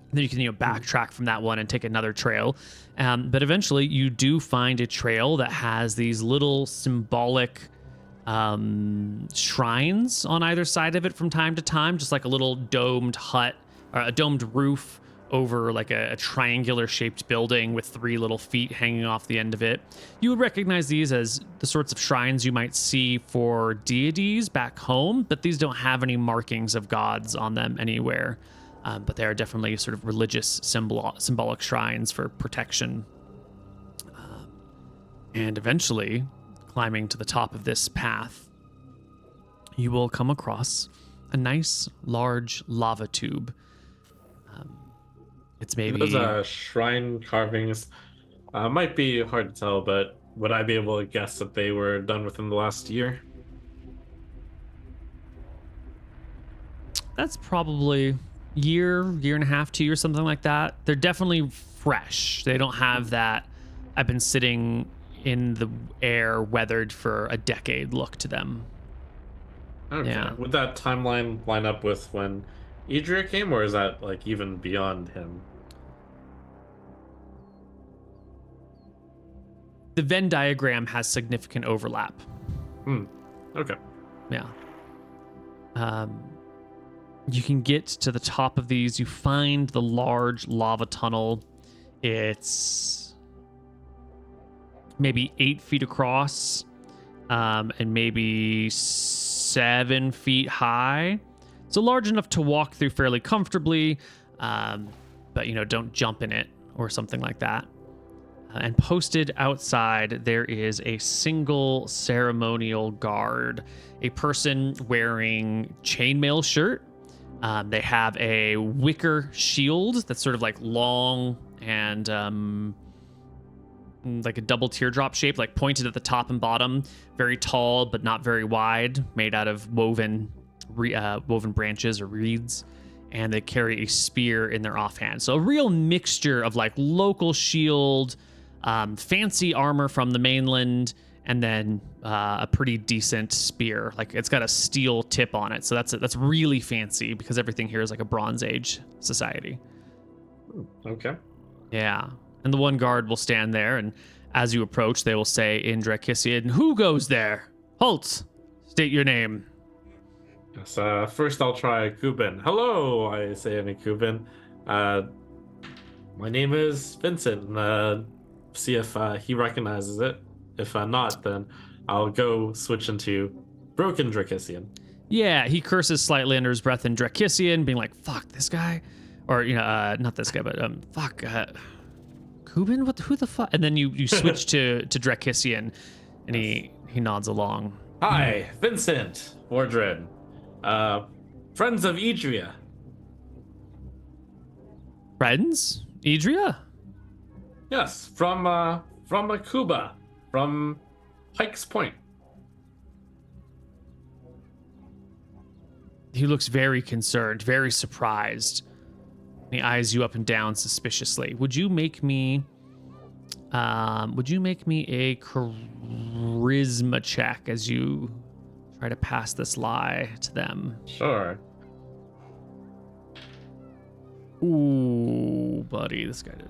And then you can backtrack from that one and take another trail. But eventually you do find a trail that has these little symbolic shrines on either side of it from time to time, just like a little domed hut or a domed roof over like a triangular shaped building with 3 little feet hanging off the end of it. You would recognize these as the sorts of shrines you might see for deities back home, but these don't have any markings of gods on them anywhere. But they are definitely sort of religious symbolic shrines for protection. And eventually, climbing to the top of this path, you will come across a nice, large lava tube. It's maybe... Those shrine carvings might be hard to tell, but would I be able to guess that they were done within the last year? That's probably year and a half, 2 years, something like that. They're definitely fresh. They don't have that I've been sitting in the air weathered for a decade look to them. Okay. Yeah. Would that timeline line up with when Idria came, or is that like even beyond him? The Venn diagram has significant overlap. Okay. Yeah. You can get to the top of these. You find the large lava tunnel. It's maybe 8 feet across, and maybe 7 feet high. So large enough to walk through fairly comfortably, but don't jump in it or something like that. And posted outside, there is a single ceremonial guard, a person wearing chainmail shirt. They have a wicker shield that's sort of like long and like a double teardrop shape, like pointed at the top and bottom, very tall but not very wide, made out of woven branches or reeds. And they carry a spear in their offhand. So a real mixture of like local shield, fancy armor from the mainland, and then a pretty decent spear. Like it's got a steel tip on it, so that's really fancy because everything here is like a Bronze Age society. Okay. Yeah. And the one guard will stand there, and as you approach, they will say in Drekisian, "Who goes there? Halt! State your name." Yes, first I'll try Kuben. Hello, I say in Kuben. My name is Vincent. See if he recognizes it. If not, then I'll go switch into Broken Drekisian. Yeah, he curses slightly under his breath in Drekisian, being like, "Fuck this guy," or not this guy, but fuck, Kuben. Who the fuck? And then you switch to Drekisian, and he nods along. Hi, Vincent Wardren. Friends of Idria. Friends, Idria. Yes, from Akuba, from Pikes Point. He looks very concerned, very surprised. He eyes you up and down suspiciously. Would you make me a charisma check as you try to pass this lie to them? Sure. Ooh, buddy, this guy did.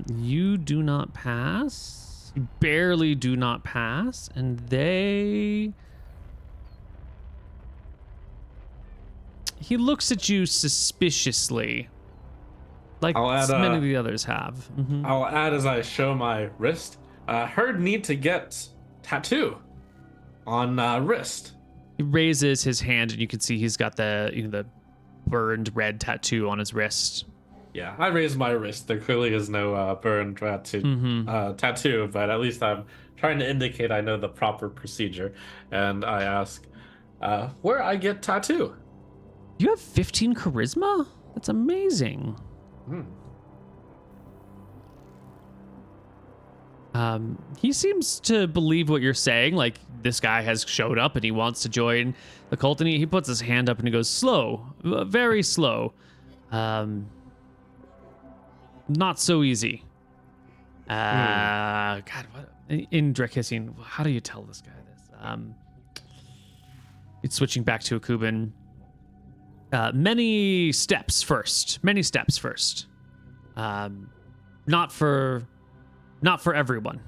You do not pass. You barely do not pass, and he looks at you suspiciously, like many of the others have. Mm-hmm. I'll add as I show my wrist. Heard need to get tattoo on wrist. He raises his hand, and you can see he's got the burned red tattoo on his wrist. Yeah, I raised my wrist. There clearly is no burned tattoo, but at least I'm trying to indicate I know the proper procedure. And I ask, where I get tattoo? You have 15 charisma? That's amazing. He seems to believe what you're saying. Like, this guy has showed up and he wants to join the cult, and he puts his hand up and he goes, slow, very slow. Not so easy. God, what in Drekisian, how do you tell this guy this? It's switching back to a Kuban. Many steps first. Not for everyone.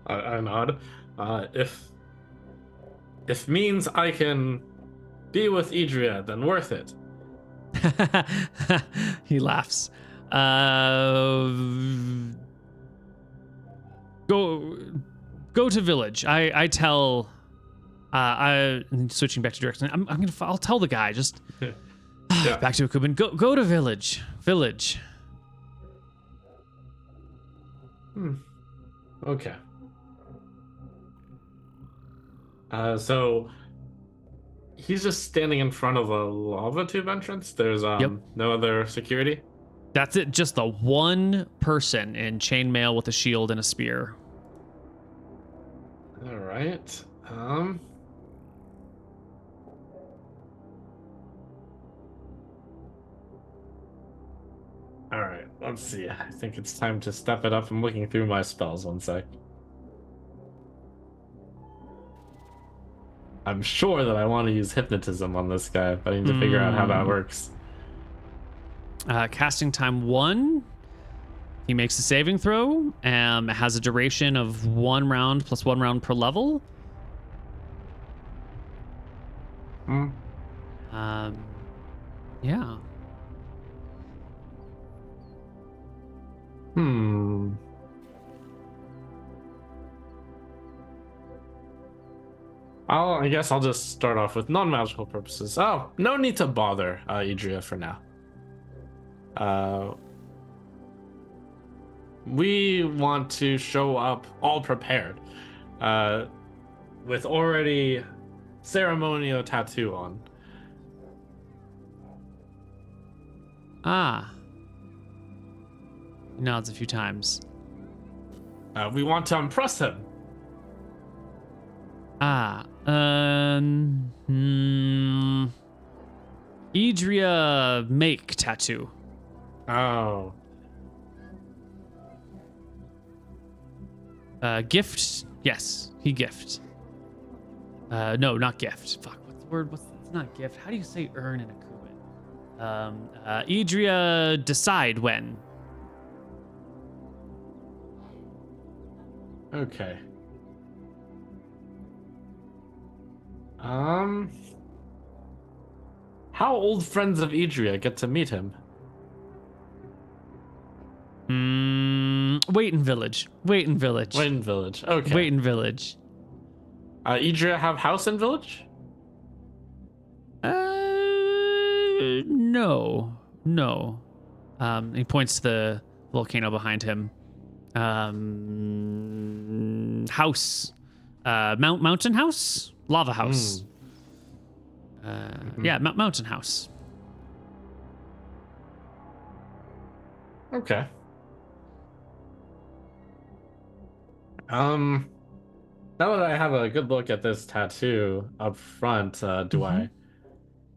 I nod. If means I can be with Idria, then worth it. He laughs. Go to village. I tell. I'm switching back to Erickson. I'll tell the guy. Just Yeah. back to a Kuban. Go to village. Okay. So he's just standing in front of a lava tube entrance. There's no other security. That's it. Just the one person in chainmail with a shield and a spear. All right. All right. Let's see. I think it's time to step it up. I'm looking through my spells. One sec. I'm sure that I want to use hypnotism on this guy, but I need to figure out how that works. Casting time 1. He makes a saving throw. It has a duration of 1 round plus 1 round per level. Yeah. I guess I'll just start off with non-magical purposes. Oh, no need to bother Idria for now. We want to show up all prepared, with already ceremonial tattoo on. He nods a few times. We want to impress him. Idria make tattoo. Oh. Gift, yes, he gift. No, not gift. Fuck, what's the word? It's not gift. How do you say earn in a Kuban? Idria, decide when. Okay. How old friends of Idria get to meet him? Wait in village. Wait in village. Wayne Village. Okay. Wait in village. Idria have house in village? No. No. He points to the volcano behind him. House. Mountain house? Lava house. Yeah, mountain house. Okay. Now that I have a good look at this tattoo up front, do I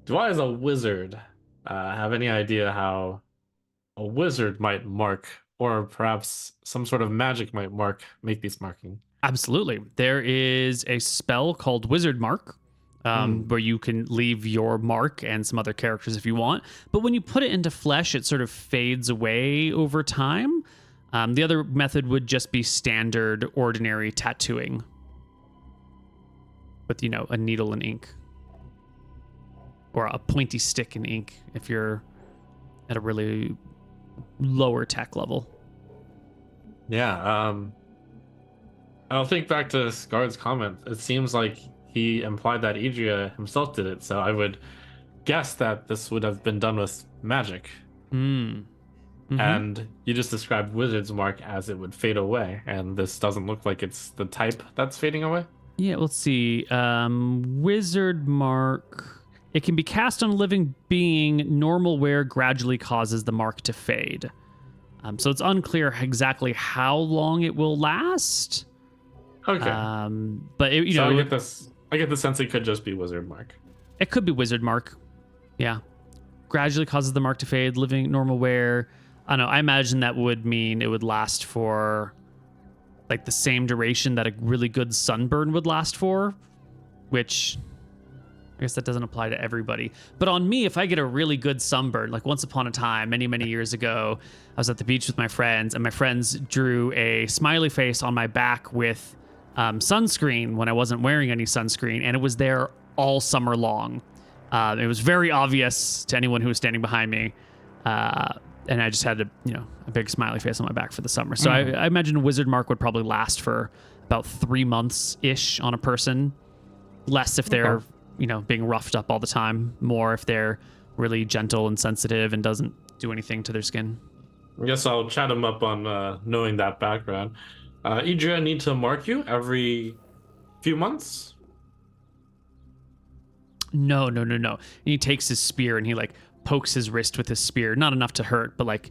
as a wizard have any idea how a wizard might mark, or perhaps some sort of magic might make these marking? Absolutely. There is a spell called Wizard Mark, where you can leave your mark and some other characters if you want. But when you put it into flesh, it sort of fades away over time. The other method would just be standard, ordinary tattooing with, a needle and ink. Or a pointy stick and ink if you're at a really lower tech level. Yeah, I'll think back to Scar's comment. It seems like he implied that Idria himself did it, so I would guess that this would have been done with magic. And you just described Wizard's Mark as it would fade away, and this doesn't look like it's the type that's fading away. Yeah, let's see. Wizard Mark. It can be cast on a living being. Normal wear gradually causes the mark to fade. So it's unclear exactly how long it will last. Okay. But I get the sense it could just be Wizard Mark. It could be Wizard Mark. Yeah. Gradually causes the mark to fade. Living normal wear. I don't know. I imagine that would mean it would last for like the same duration that a really good sunburn would last for, which I guess that doesn't apply to everybody. But on me, if I get a really good sunburn, like once upon a time, many, many years ago, I was at the beach with my friends, and my friends drew a smiley face on my back with sunscreen when I wasn't wearing any sunscreen, and it was there all summer long. It was very obvious to anyone who was standing behind me. And I just had a big smiley face on my back for the summer. So I imagine a Wizard Mark would probably last for about 3 months-ish on a person. Less if they're, being roughed up all the time. More if they're really gentle and sensitive and doesn't do anything to their skin. I guess I'll chat him up on knowing that background. Idria need to mark you every few months? No. And he takes his spear and he pokes his wrist with his spear. Not enough to hurt, but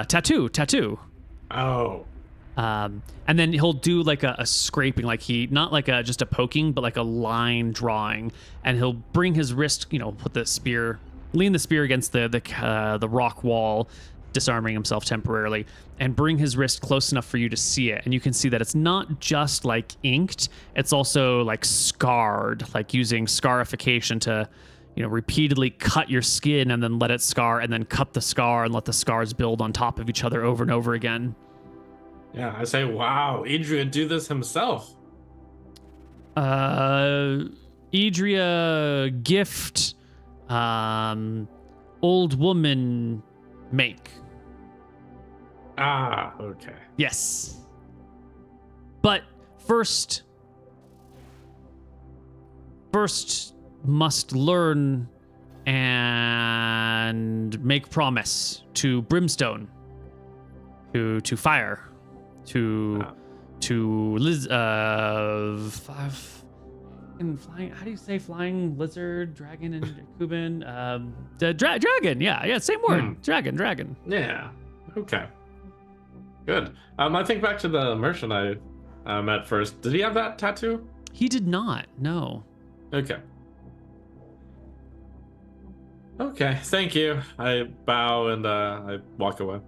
tattoo. Oh. And then he'll do a scraping, just a poking, but a line drawing. And he'll bring his wrist, put the spear, lean the spear against the rock wall, disarming himself temporarily, and bring his wrist close enough for you to see it. And you can see that it's not just inked, it's also scarred, using scarification to repeatedly cut your skin and then let it scar, and then cut the scar and let the scars build on top of each other over and over again. Yeah, I say, wow, Idria do this himself. Idria gift, old woman make. Ah, okay. Yes. But first must learn and make promise to Brimstone, to fire, to Liz, flying. How do you say flying lizard, dragon, and Kuban? Dragon. Yeah. Same word. Dragon. Yeah. Okay. Good. I think back to the merchant I met first. Did he have that tattoo? He did not. No. Okay. Okay, thank you. I bow and I walk away.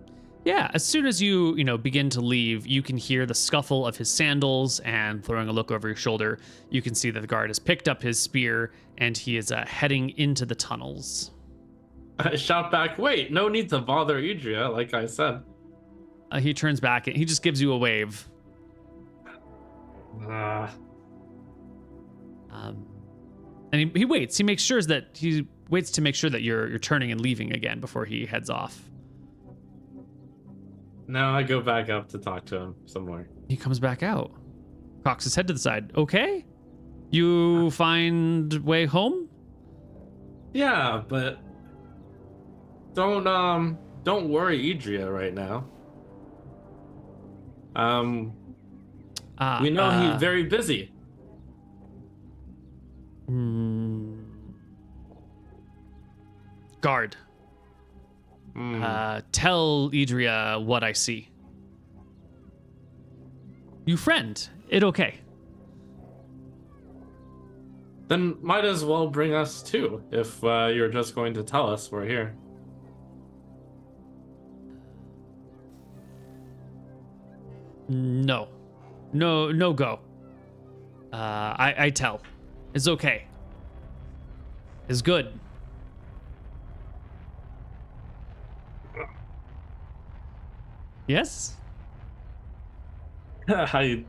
Yeah, as soon as you begin to leave, you can hear the scuffle of his sandals, and throwing a look over your shoulder, you can see that the guard has picked up his spear and he is heading into the tunnels. I shout back, wait, no need to bother Idria, like I said. He turns back and he just gives you a wave. And he waits. He makes sure that he waits to make sure that you're turning and leaving again before he heads off. Now I go back up to talk to him some more. He comes back out, cocks his head to the side. Okay, you find way home? Yeah, but don't worry Idria right now. We know he's very busy. Guard. Tell Idria what I see. You friend, it okay. Then might as well bring us too, if you're just going to tell us we're here. No go. I tell. It's okay. It's good. Yes? I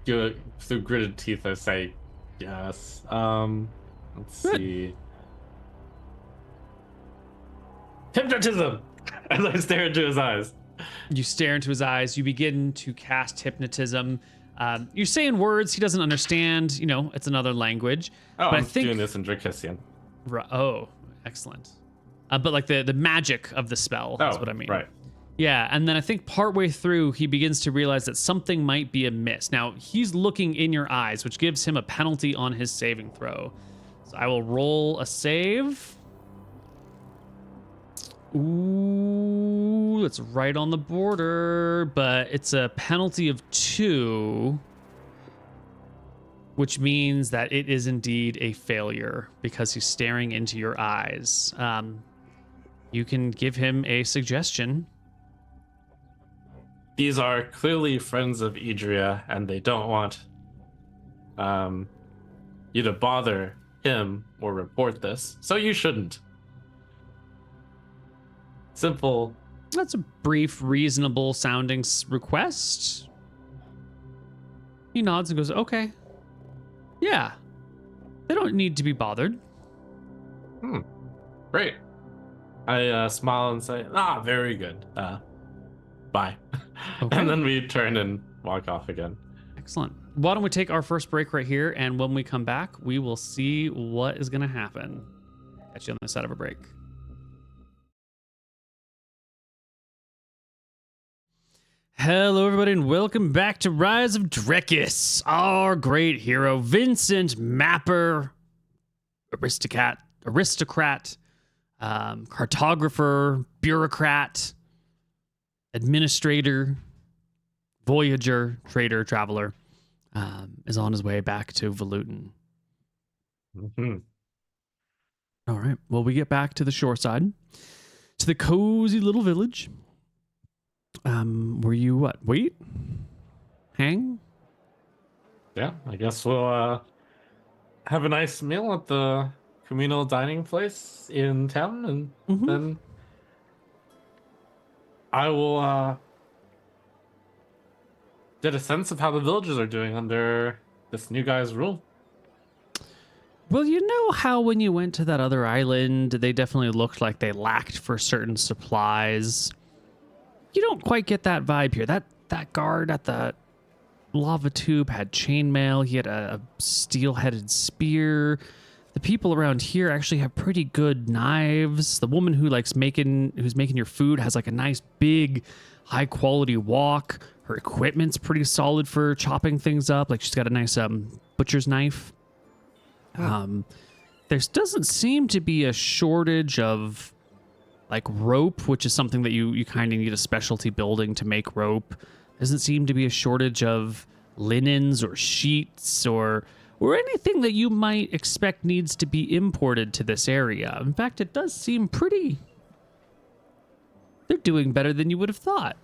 do it through gritted teeth. I say, yes. Let's Good. see. Hypnotism! As I stare into his eyes. You stare into his eyes. You begin to cast hypnotism. You're saying words he doesn't understand. It's another language. Oh, but I'm I think, doing this in Drekisian. Oh, excellent. But like the magic of the spell is what I mean. Right. Yeah, and then I think partway through, he begins to realize that something might be amiss. Now, he's looking in your eyes, which gives him a penalty on his saving throw. So I will roll a save. Ooh, it's right on the border, but it's a penalty of 2, which means that it is indeed a failure because he's staring into your eyes. You can give him a suggestion. These are clearly friends of Idria, and they don't want you to bother him or report this, so you shouldn't. Simple. That's a brief, reasonable sounding request. He nods and goes, okay. Yeah. They don't need to be bothered. Great. I smile and say, very good. Bye. Okay. And then we turn and walk off again. Excellent. Why don't we take our first break right here, and when we come back, we will see what is going to happen. Catch you on the side of a break. Hello, everybody, and welcome back to Rise of Drekis. Our great hero, Vincent Mapper, aristocrat, cartographer, bureaucrat, administrator, voyager, trader, traveler, is on his way back to Volutin. Mm-hmm. All right. Well, we get back to the shore side, to the cozy little village. Were you what? Wait? Hang? Yeah, I guess we'll have a nice meal at the communal dining place in town, and then I will get a sense of how the villagers are doing under this new guy's rule. Well, you know how when you went to that other island, they definitely looked like they lacked for certain supplies. You don't quite get that vibe here. That guard at the lava tube had chainmail. He had a steel-headed spear. The people around here actually have pretty good knives. The woman who's making your food has like a nice big high-quality wok. Her equipment's pretty solid for chopping things up. Like she's got a nice butcher's knife. There doesn't seem to be a shortage of like rope, which is something that you kind of need a specialty building to make rope. Doesn't seem to be a shortage of linens or sheets or anything that you might expect needs to be imported to this area. In fact, it does seem pretty they're doing better than you would have thought.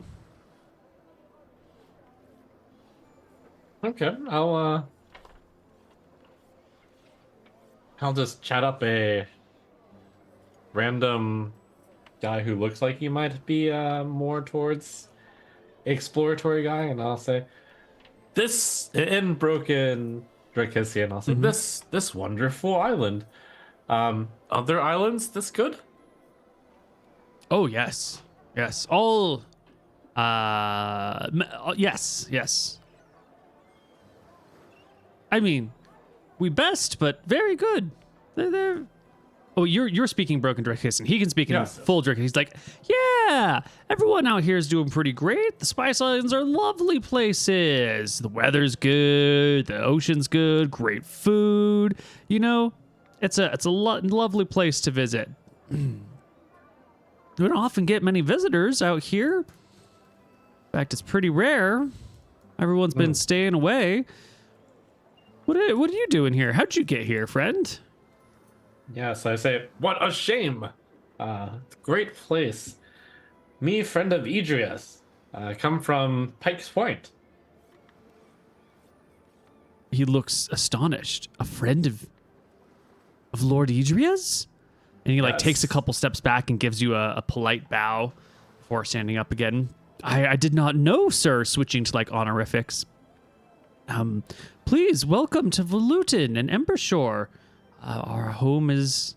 Okay, I'll just chat up a random guy who looks like he might be more towards exploratory guy, and I'll say this in broken Drekis, and I'll say this wonderful island. Other islands this good? Oh, yes. Yes. All, yes, yes. I mean, we best, but very good. They're Oh, you're speaking broken Drekis, and he can speak in Yes. full Drekis. He's like, yeah, everyone out here is doing pretty great. The Spice Islands are lovely places. The weather's good. The ocean's good. Great food. You know, it's a lovely place to visit. We don't often get many visitors out here. In fact, it's pretty rare. Everyone's been staying away. What are you doing here? How'd you get here, friend? Yes, I say, what a shame. Great place. Me, friend of Idrias. Come from Pike's Point. He looks astonished. A friend of Lord Idrias? And he like Yes. takes a couple steps back and gives you a polite bow before standing up again. I did not know, sir, switching to like honorifics. Please welcome to Volutin and Embershore. Our home is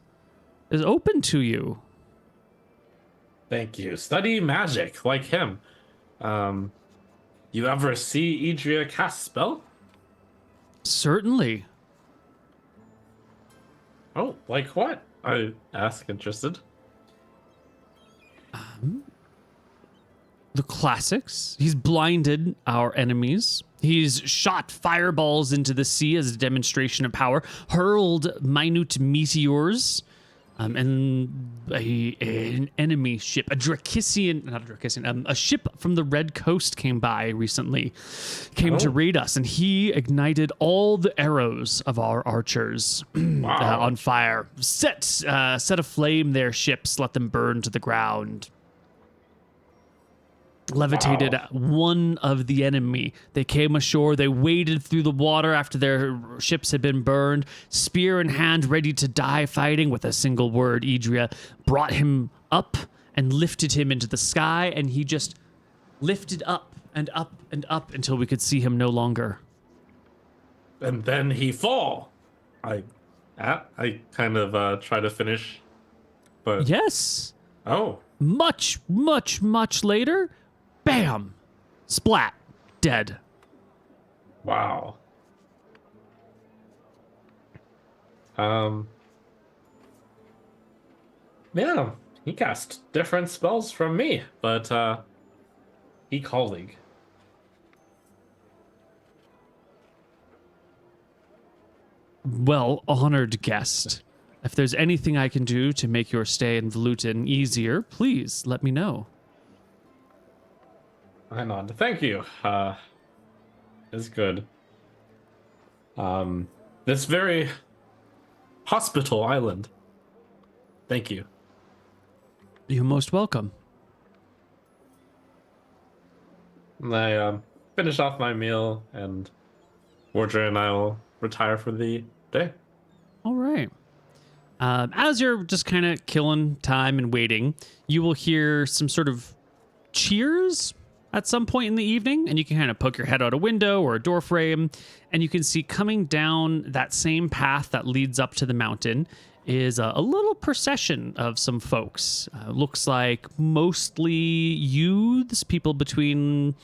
open to you. Thank you. Study magic like him. You ever see Idria cast spell? Certainly. Oh, like what? I ask, interested. The classics. He's blinded our enemies. He's shot fireballs into the sea as a demonstration of power, hurled minute meteors, and an enemy ship, a ship from the Red Coast came by recently, to raid us, and he ignited all the arrows of our archers Wow. on fire, set aflame their ships, let them burn to the ground. Levitated Wow. one of the enemy. They came ashore. They waded through the water after their ships had been burned, spear in hand, ready to die fighting. With a single word, Idria brought him up and lifted him into the sky, and he just lifted up and up and up until we could see him no longer. And then he fall. I kind of try to finish, but Yes. oh, Much, much, much later, bam, splat, dead. wow. Yeah, he cast different spells from me, but he colleague. Well, honored guest. If there's anything I can do to make your stay in Volutin easier, please let me know. I nod. Thank you. It's good. This very hospital island. Thank you. You're most welcome. And I finish off my meal, and Wardra and I will retire for the day. All right. As you're just kind of killing time and waiting, you will hear some sort of cheers at some point in the evening, and you can kind of poke your head out a window or a door frame, and you can see coming down that same path that leads up to the mountain is a little procession of some folks. Looks like mostly youths, people between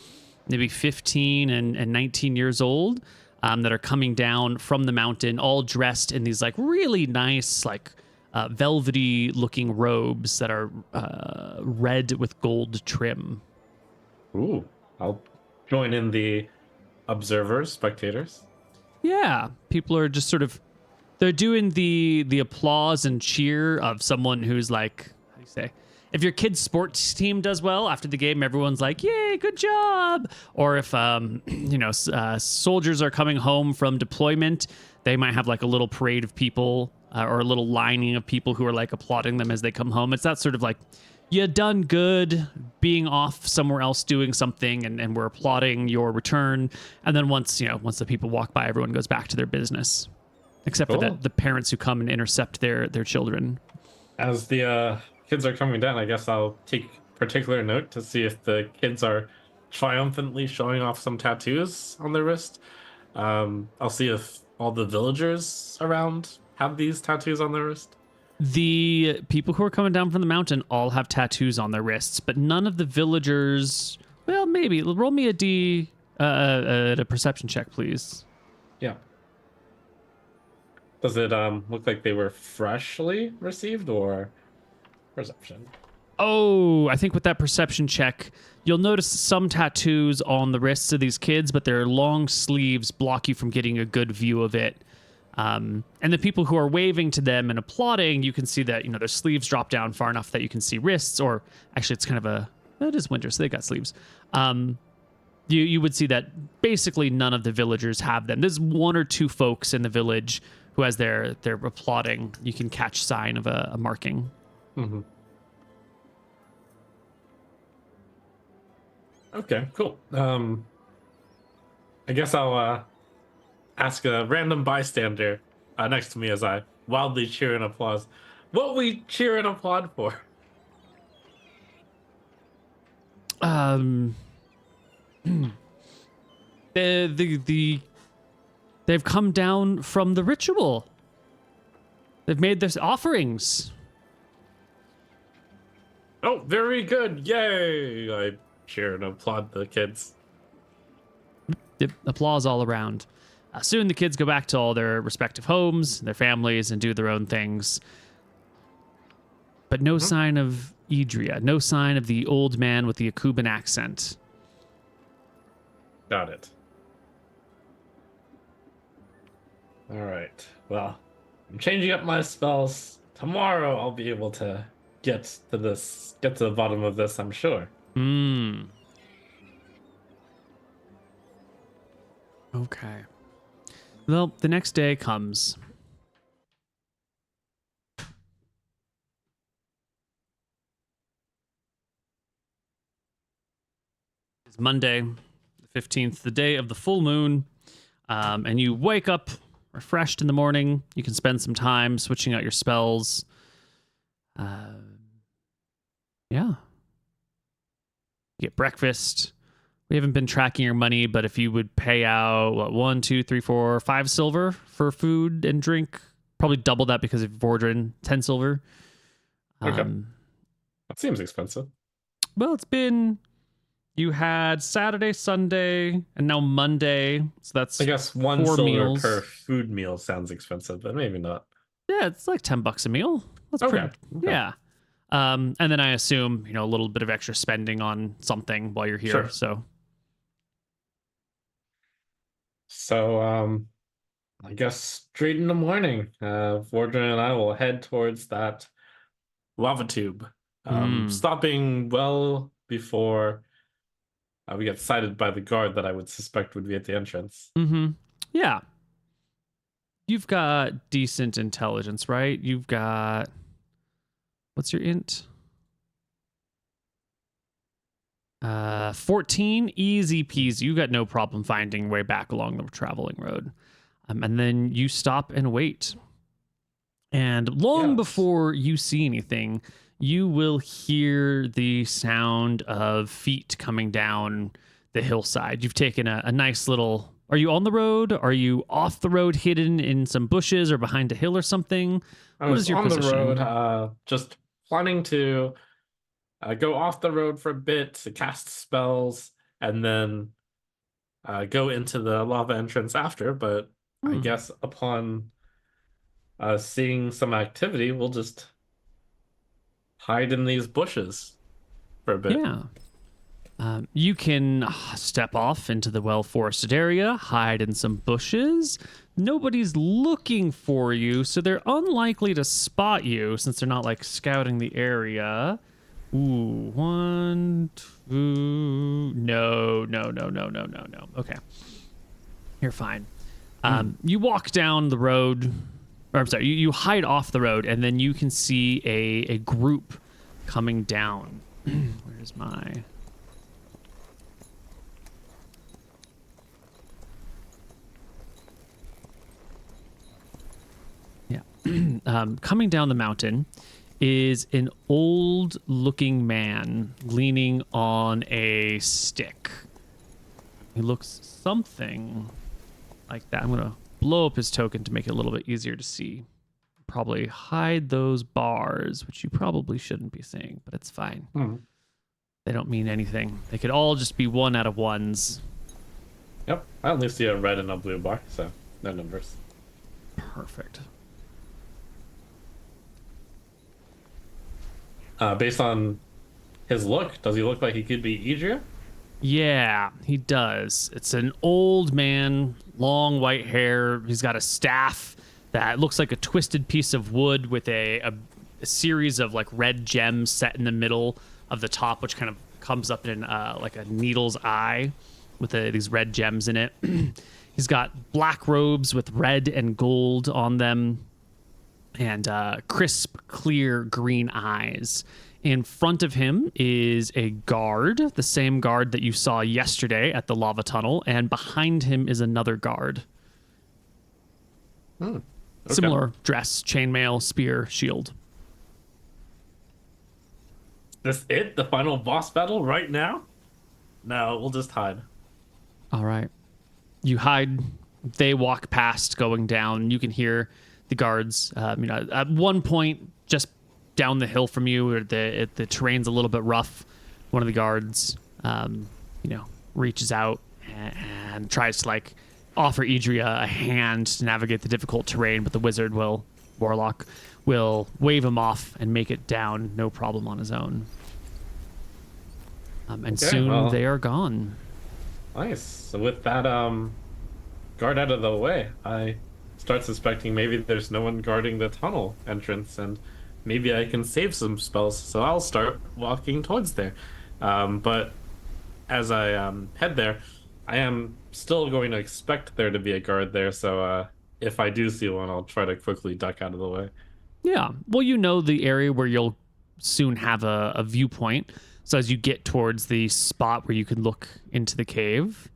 maybe 15 and 19 years old, that are coming down from the mountain, all dressed in these like really nice, like velvety looking robes that are red with gold trim. Ooh, I'll join in the observers, spectators. Yeah, people are just sort of, they're doing the applause and cheer of someone who's like, how do you say, if your kid's sports team does well after the game, everyone's like, yay, good job. Or if, soldiers are coming home from deployment, they might have like a little parade of people or a little lining of people who are like applauding them as they come home. It's that sort of like, you done good being off somewhere else doing something, and we're applauding your return. And then once the people walk by, everyone goes back to their business, except for the parents who come and intercept their children. As the kids are coming down, I guess I'll take particular note to see if the kids are triumphantly showing off some tattoos on their wrist. I'll see if all the villagers around have these tattoos on their wrist. The people who are coming down from the mountain all have tattoos on their wrists, but none of the villagers. Well, maybe. Roll me a perception check, please. Yeah. Does it look like they were freshly received, or perception? Oh, I think with that perception check, you'll notice some tattoos on the wrists of these kids, but their long sleeves block you from getting a good view of it. And the people who are waving to them and applauding, you can see that, their sleeves drop down far enough that you can see wrists, or actually it's kind of it is winter, so they got sleeves. You would see that basically none of the villagers have them. There's one or two folks in the village who, as they're applauding, you can catch sign of a marking. Mm-hmm. Okay, cool. I guess I'll ask a random bystander next to me as I wildly cheer and applause. What we cheer and applaud for? They've come down from the ritual. They've made their offerings. Oh, very good! Yay! I cheer and applaud the kids. Applause all around. Soon the kids go back to all their respective homes, their families, and do their own things. But no sign of Idria. No sign of the old man with the Akuban accent. Got it. All right. Well, I'm changing up my spells. Tomorrow I'll be able to get to the bottom of this, I'm sure. Okay. Well, the next day comes. It's Monday, the 15th, the day of the full moon, and you wake up refreshed in the morning. You can spend some time switching out your spells. Yeah. Get breakfast. We haven't been tracking your money, but if you would pay out, 1, 2, 3, 4, 5 silver for food and drink, probably double that because of Vordrin, 10 silver. Okay. That seems expensive. Well, you had Saturday, Sunday, and now Monday. So that's, I guess, 1 4 silver meals per food meal sounds expensive, but maybe not. Yeah, it's like $10 a meal. That's Okay. Yeah. And then I assume, a little bit of extra spending on something while you're here. Sure. So, I guess straight in the morning, Vordrin and I will head towards that lava tube, stopping well before we get sighted by the guard that I would suspect would be at the entrance. Yeah. You've got decent intelligence, right? You've got... What's your int? 14, easy peasy. You got no problem finding way back along the traveling road. And then you stop and wait. And long before you see anything, you will hear the sound of feet coming down the hillside. You've taken a nice little... Are you on the road? Are you off the road, hidden in some bushes or behind a hill or something? I was on the road, just planning to go off the road for a bit to cast spells and then go into the lava entrance after. But I guess upon seeing some activity, we'll just hide in these bushes for a bit. Yeah. You can step off into the well-forested area, hide in some bushes. Nobody's looking for you, so they're unlikely to spot you since they're not like scouting the area. Ooh, 1, 2. No. Okay. You're fine. You walk down the road or I'm sorry, you hide off the road, and then you can see a group coming down. Where's my... Yeah. Coming down the mountain is an old-looking man leaning on a stick. He looks something like that. I'm going to blow up his token to make it a little bit easier to see. Probably hide those bars, which you probably shouldn't be seeing, but it's fine. They don't mean anything. They could all just be 1 out of 1s. Yep, I only see a red and a blue bar, so no numbers. Perfect. Based on his look, does he look like he could be Idria? Yeah, he does. It's an old man, long white hair. He's got a staff that looks like a twisted piece of wood with a series of like red gems set in the middle of the top, which kind of comes up in like a needle's eye with these red gems in it. He's got black robes with red and gold on them, and crisp, clear green eyes. In front of him is a guard, the same guard that you saw yesterday at the lava tunnel, and behind him is another guard. Okay. Similar dress, chainmail, spear, shield. This it? The final boss battle right now? No, we'll just hide. All right. You hide. They walk past going down. You can hear the guards. At one point, just down the hill from you, where the terrain's a little bit rough, one of the guards, reaches out and tries to like offer Idria a hand to navigate the difficult terrain, but the warlock will wave him off and make it down, no problem on his own. Soon they are gone. Nice. So with that guard out of the way, I start suspecting maybe there's no one guarding the tunnel entrance, and maybe I can save some spells. So I'll start walking towards there. But as I head there, I am still going to expect there to be a guard there. So if I do see one, I'll try to quickly duck out of the way. Yeah. Well, you know the area where you'll soon have a viewpoint. So as you get towards the spot where you can look into the cave,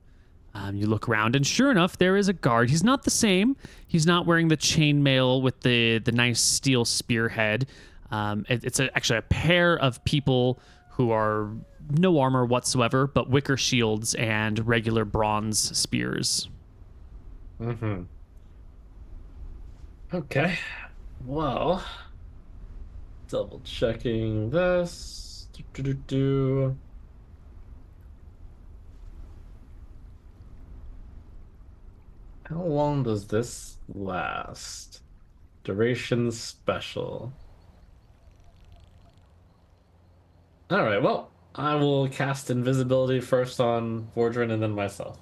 you look around, and sure enough, there is a guard. He's not the same. He's not wearing the chainmail with the nice steel spearhead. It's actually a pair of people who are no armor whatsoever, but wicker shields and regular bronze spears. Okay. Well, double checking this. How long does this last? Duration special. Alright, well, I will cast invisibility first on Vordrin and then myself.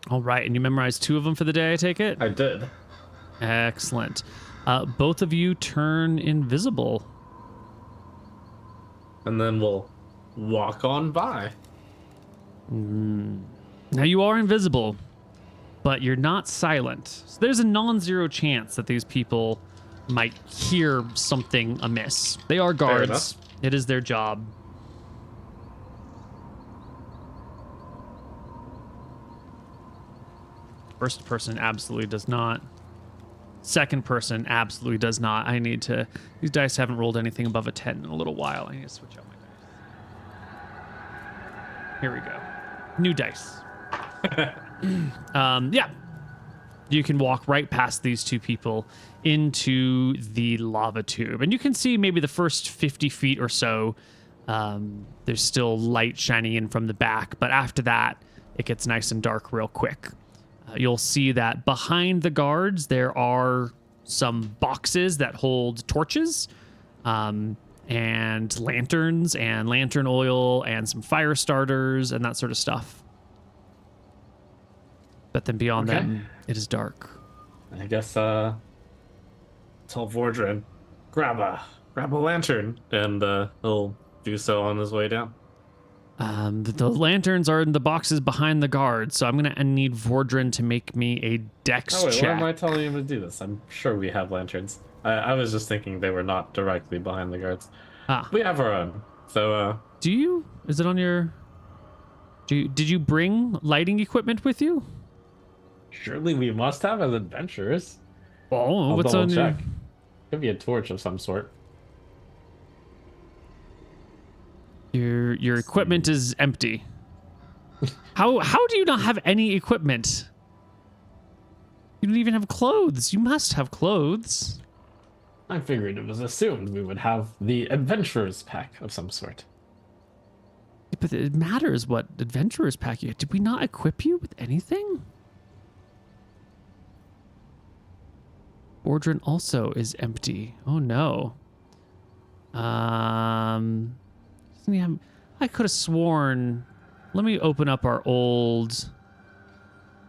All right, and you memorized 2 of them for the day, I take it? I did. Excellent. Both of you turn invisible. And then we'll walk on by. Now you are invisible, but you're not silent. So there's a non-zero chance that these people might hear something amiss. They are guards. It is their job. First person absolutely does not. Second person absolutely does not. These dice haven't rolled anything above a 10 in a little while. I need to switch out my dice. Here we go. New dice. Yeah. You can walk right past these 2 people into the lava tube. And you can see maybe the first 50 feet or so, there's still light shining in from the back. But after that, it gets nice and dark real quick. You'll see that behind the guards, there are some boxes that hold torches and lanterns and lantern oil and some fire starters and that sort of stuff. But then beyond them, it is dark. I guess tell Vordrin, grab a lantern, and he'll do so on his way down. The lanterns are in the boxes behind the guards, so I'm gonna need Vordrin to make me a dex Oh wait, check. why am I telling him to do this? I'm sure we have lanterns. I was just thinking they were not directly behind the guards. Ah, We have our own. So do you? Is it on your? Did you bring lighting equipment with you? surely we must have as adventurers. Oh, I'll what's double on your? check. Could be a torch of some sort. Your equipment is empty. How do you not have any equipment? You don't even have clothes. You must have clothes. I figured it was assumed we would have the adventurers pack of some sort. But it matters what adventurers pack you. Did we not equip you with anything? Vordrin also is empty. Oh no. Doesn't he have? I could have sworn. Let me open up our old.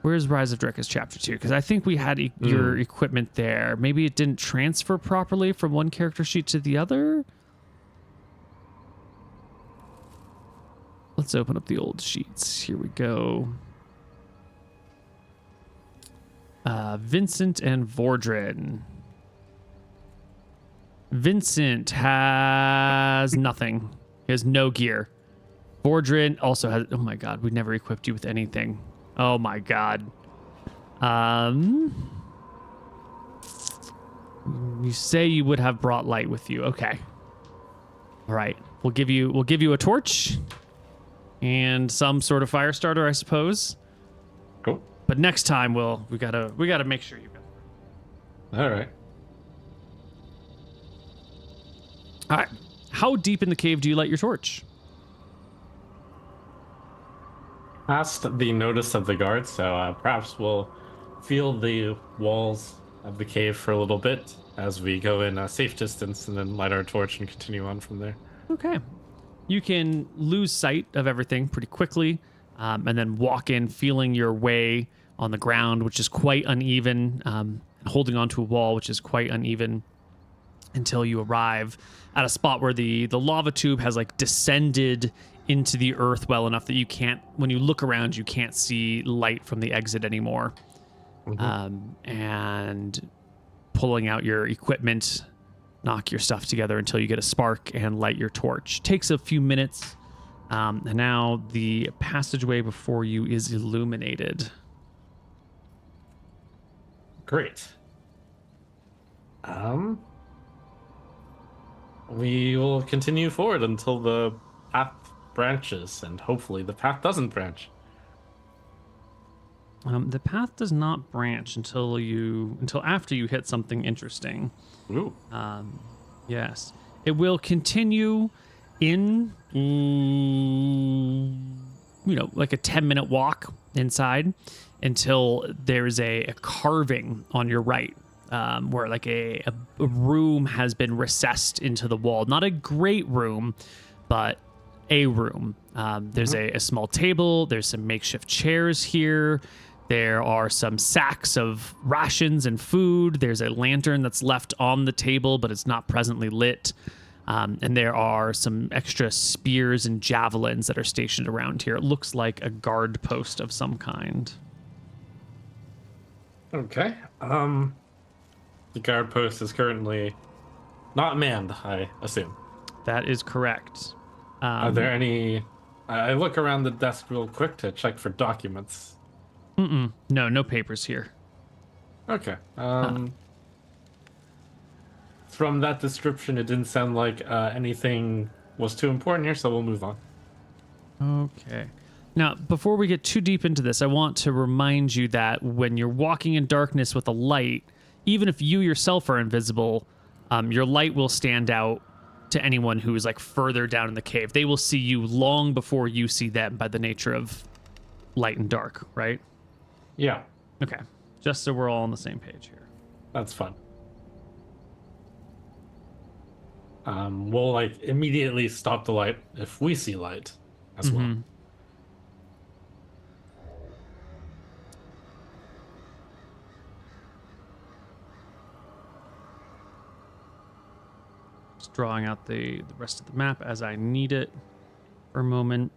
Where's Rise of Drekis Chapter 2? Because I think we had your equipment there. Maybe it didn't transfer properly from one character sheet to the other. Let's open up the old sheets. Here we go. Vincent and Vordrin. Vincent has nothing. He has no gear. Vordrin also has... Oh my god, we never equipped you with anything. Oh my god. You say you would have brought light with you. Okay. All right. We'll give you a torch and some sort of fire starter, I suppose. Cool. But next time we gotta make sure you got. All right. All right. How deep in the cave do you light your torch? Past the notice of the guards, so perhaps we'll feel the walls of the cave for a little bit as we go in a safe distance and then light our torch and continue on from there. Okay. You can lose sight of everything pretty quickly, and then walk in feeling your way on the ground, which is quite uneven, holding onto a wall, which is quite uneven, until you arrive at a spot where the lava tube has like descended into the earth well enough that you can't, when you look around, you can't see light from the exit anymore. And pulling out your equipment, knock your stuff together until you get a spark and light your torch. Takes a few minutes, and now the passageway before you is illuminated. Great. We will continue forward until the path branches, and hopefully the path doesn't branch. The path does not branch until after you hit something interesting. Ooh. Yes. It will continue in, like a 10-minute walk inside until there's a carving on your right, where like a room has been recessed into the wall. Not a great room, but a room. There's a small table. There's some makeshift chairs here. There are some sacks of rations and food. There's a lantern that's left on the table, but it's not presently lit. And there are some extra spears and javelins that are stationed around here. It looks like a guard post of some kind. Okay. The guard post is currently not manned, I assume. That is correct. Are there any... I look around the desk real quick to check for documents. No papers here. Okay. From that description, it didn't sound like anything was too important here, so we'll move on. Okay. Now, before we get too deep into this, I want to remind you that when you're walking in darkness with a light, even if you yourself are invisible, your light will stand out to anyone who is like further down in the cave. They will see you long before you see them by the nature of light and dark, right? Yeah. Okay. Just so we're all on the same page here. That's fun. We'll like immediately stop the light if we see light as well. Just drawing out the rest of the map as I need it for a moment.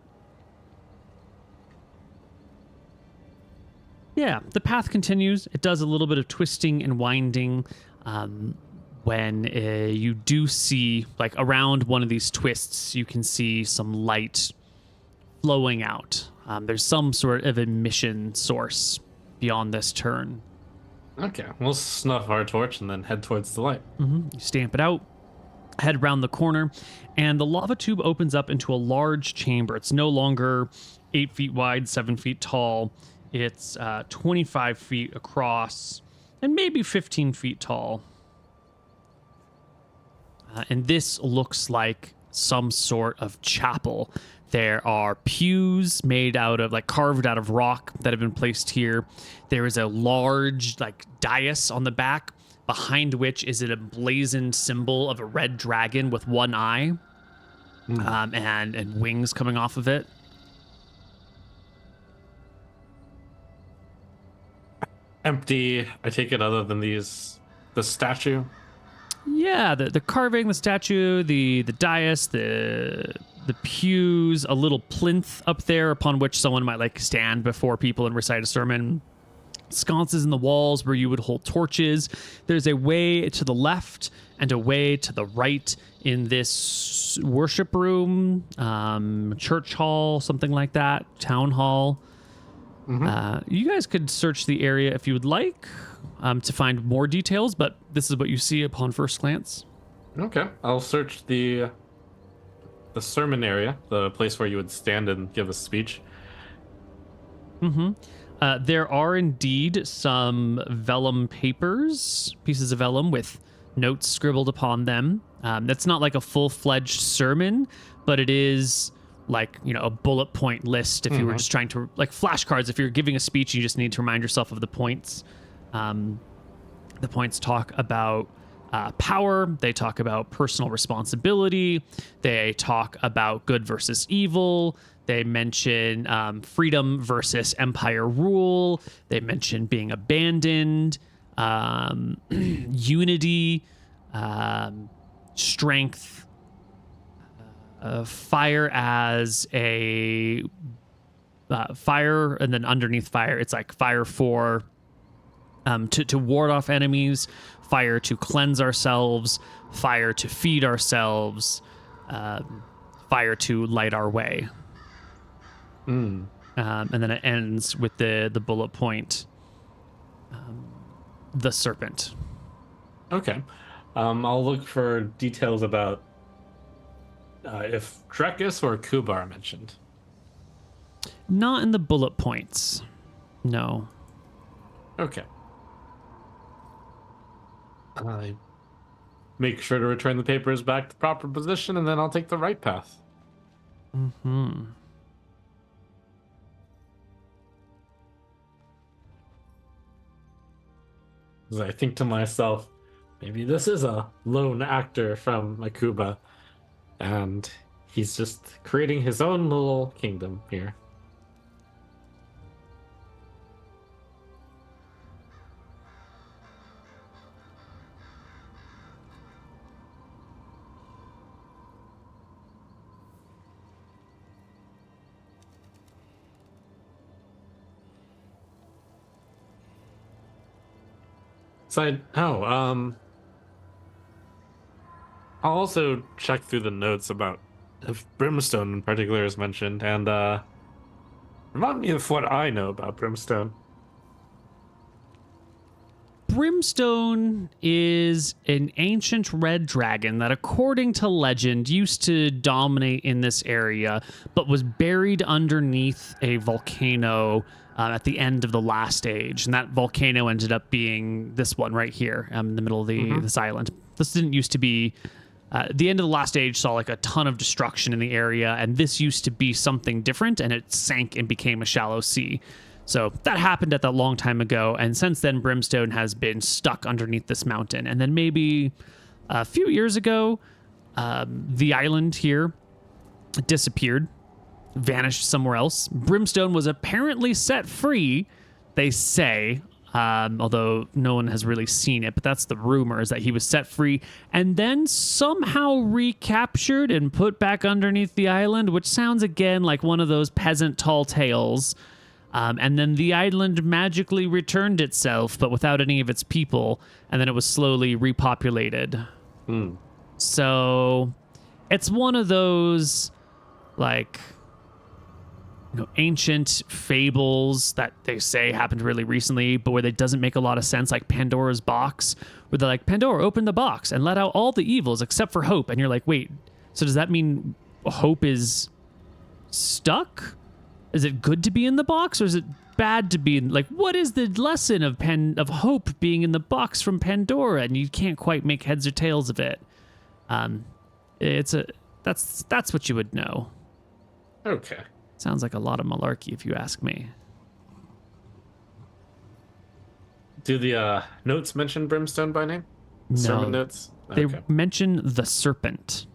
Yeah, the path continues. It does a little bit of twisting and winding. When you do see, like around one of these twists, you can see some light flowing out. There's some sort of emission source beyond this turn. Okay, we'll snuff our torch and then head towards the light. You stamp it out, head around the corner, and the lava tube opens up into a large chamber. It's no longer 8 feet wide, 7 feet tall. It's 25 feet across and maybe 15 feet tall. And this looks like some sort of chapel. There are pews made out of, like, carved out of rock that have been placed here. There is a large, like, dais on the back, behind which is an emblazoned symbol of a red dragon with one eye, and wings coming off of it. Empty, I take it, other than the statue. Yeah, the carving, the statue, the dais, the pews, a little plinth up there upon which someone might like stand before people and recite a sermon. Sconces in the walls where you would hold torches. There's a way to the left and a way to the right in this worship room, church hall, something like that, town hall. You guys could search the area if you would like to find more details, but this is what you see upon first glance. Okay, I'll search the sermon area, the place where you would stand and give a speech. There are indeed some vellum papers, pieces of vellum with notes scribbled upon them. That's not like a full-fledged sermon, but it is like, you know, a bullet point list if you were just trying to, like flashcards, if you're giving a speech, you just need to remind yourself of the points. The points talk about power. They talk about personal responsibility. They talk about good versus evil. They mention freedom versus empire rule. They mention being abandoned, unity, strength, fire as a fire, and then underneath fire, it's like fire for to ward off enemies, fire to cleanse ourselves, fire to feed ourselves, fire to light our way. And then it ends with the bullet point, the serpent. Okay. I'll look for details about if Drekis or Koibu are mentioned. Not in the bullet points. No. Okay. I make sure to return the papers back to proper position, and then I'll take the right path. As I think to myself, maybe this is a lone actor from Koibu, and he's just creating his own little kingdom here. I'll also check through the notes about if Brimstone in particular is mentioned, and remind me of what I know about Brimstone. Brimstone is an ancient red dragon that, according to legend, used to dominate in this area, but was buried underneath a volcano at the end of the last age. And that volcano ended up being this one right here in the middle of this island. This didn't used to be... the end of the last age saw like a ton of destruction in the area, and this used to be something different, and it sank and became a shallow sea. So that happened at that long time ago, and since then Brimstone has been stuck underneath this mountain. And then maybe a few years ago, the island here disappeared, vanished somewhere else. Brimstone was apparently set free, they say, although no one has really seen it, but that's the rumor, is that he was set free and then somehow recaptured and put back underneath the island, which sounds again like one of those peasant tall tales. And then the island magically returned itself, but without any of its people, and then it was slowly repopulated. So it's one of those, like, ancient fables that they say happened really recently, but where it doesn't make a lot of sense, like Pandora's box, where they're like, Pandora, open the box and let out all the evils except for hope. And you're like, wait, so does that mean hope is stuck? Is it good to be in the box, or is it bad to be in, like, what is the lesson of hope being in the box from Pandora? And you can't quite make heads or tails of it. That's what you would know. Okay. Sounds like a lot of malarkey, if you ask me. Do the notes mention Brimstone by name? No. Sermon notes? They Okay. mention the serpent.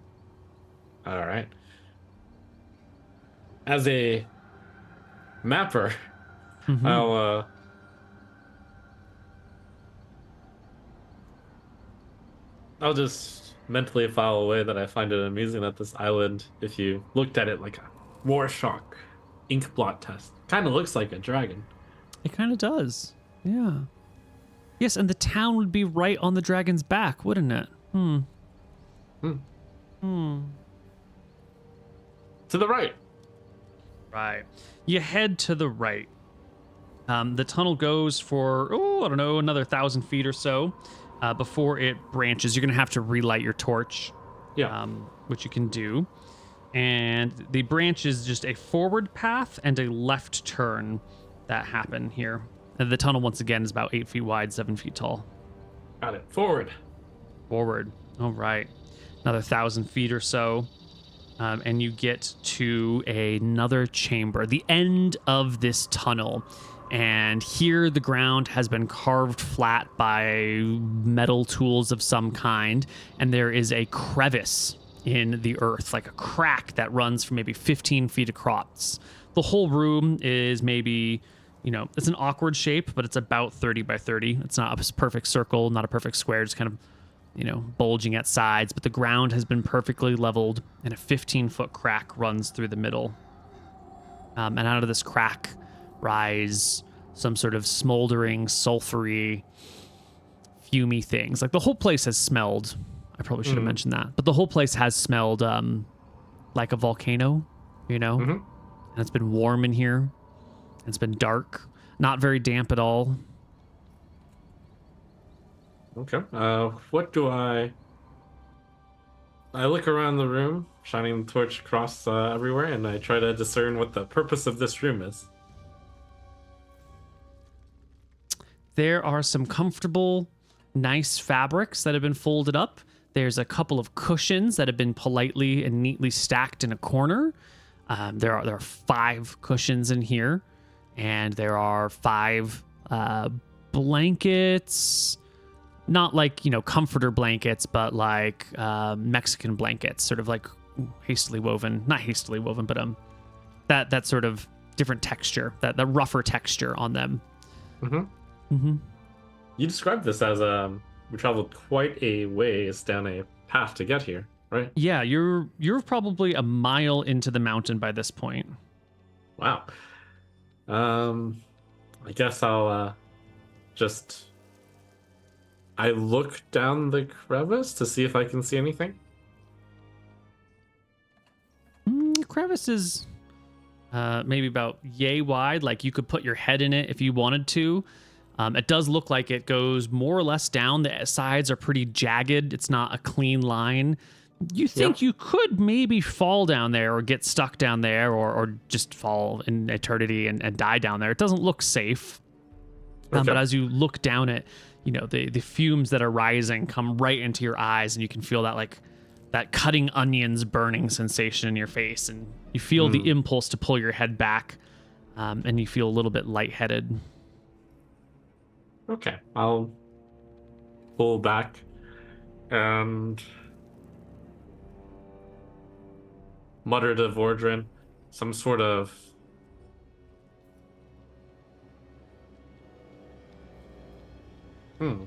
All right. As a mapper, I'll just mentally file away that I find it amusing that this island, if you looked at it like a Rorschach ink blot test, kind of looks like a dragon. It kind of does. Yeah. Yes, and the town would be right on the dragon's back, wouldn't it? To the right. Right. You head to the right. The tunnel goes for, I don't know, another 1,000 feet or so before it branches. You're going to have to relight your torch, which you can do. And the branch is just a forward path and a left turn that happen here. And the tunnel, once again, is about 8 feet wide, 7 feet tall. Got it. Forward. Forward. All right. Another 1,000 feet or so. And you get to another chamber, the end of this tunnel. And here the ground has been carved flat by metal tools of some kind. And there is a crevice in the earth, like a crack that runs for maybe 15 feet across. The whole room is maybe, it's an awkward shape, but it's about 30 by 30. It's not a perfect circle, not a perfect square, just kind of, bulging at sides. But the ground has been perfectly leveled, and a 15-foot crack runs through the middle. And out of this crack rise some sort of smoldering, sulfury, fumey things. Like, the whole place has smelled. I probably should have mentioned that. But the whole place has smelled like a volcano, And it's been warm in here. It's been dark. Not very damp at all. Okay. What do I look around the room, shining the torch across everywhere, and I try to discern what the purpose of this room is. There are some comfortable, nice fabrics that have been folded up. There's a couple of cushions that have been politely and neatly stacked in a corner. There are 5 cushions in here, and there are 5 blankets. Not like, comforter blankets, but like Mexican blankets, sort of like hastily woven. Not hastily woven, but that sort of different texture, that rougher texture on them. You described this as we traveled quite a ways down a path to get here, right? Yeah, you're probably a mile into the mountain by this point. Wow. I guess I'll I look down the crevice to see if I can see anything. Crevice is maybe about yay wide. Like, you could put your head in it if you wanted to. It does look like it goes more or less down. The sides are pretty jagged. It's not a clean line. You think you could maybe fall down there or get stuck down there or just fall in eternity and die down there. It doesn't look safe. But as you look down it, the fumes that are rising come right into your eyes, and you can feel that cutting onions burning sensation in your face, and you feel the impulse to pull your head back, and you feel a little bit lightheaded. Okay, I'll pull back and mutter to Vordrin some sort of I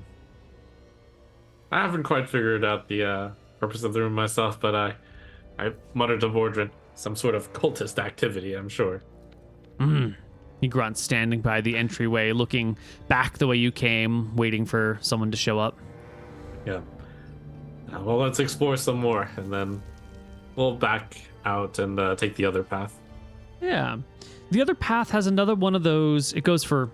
haven't quite figured out the purpose of the room myself, but I muttered to Vordrin some sort of cultist activity, I'm sure. He grunts, standing by the entryway, looking back the way you came, waiting for someone to show up. Yeah. Well, let's explore some more, and then we'll back out and take the other path. Yeah. The other path has another one of those. It goes for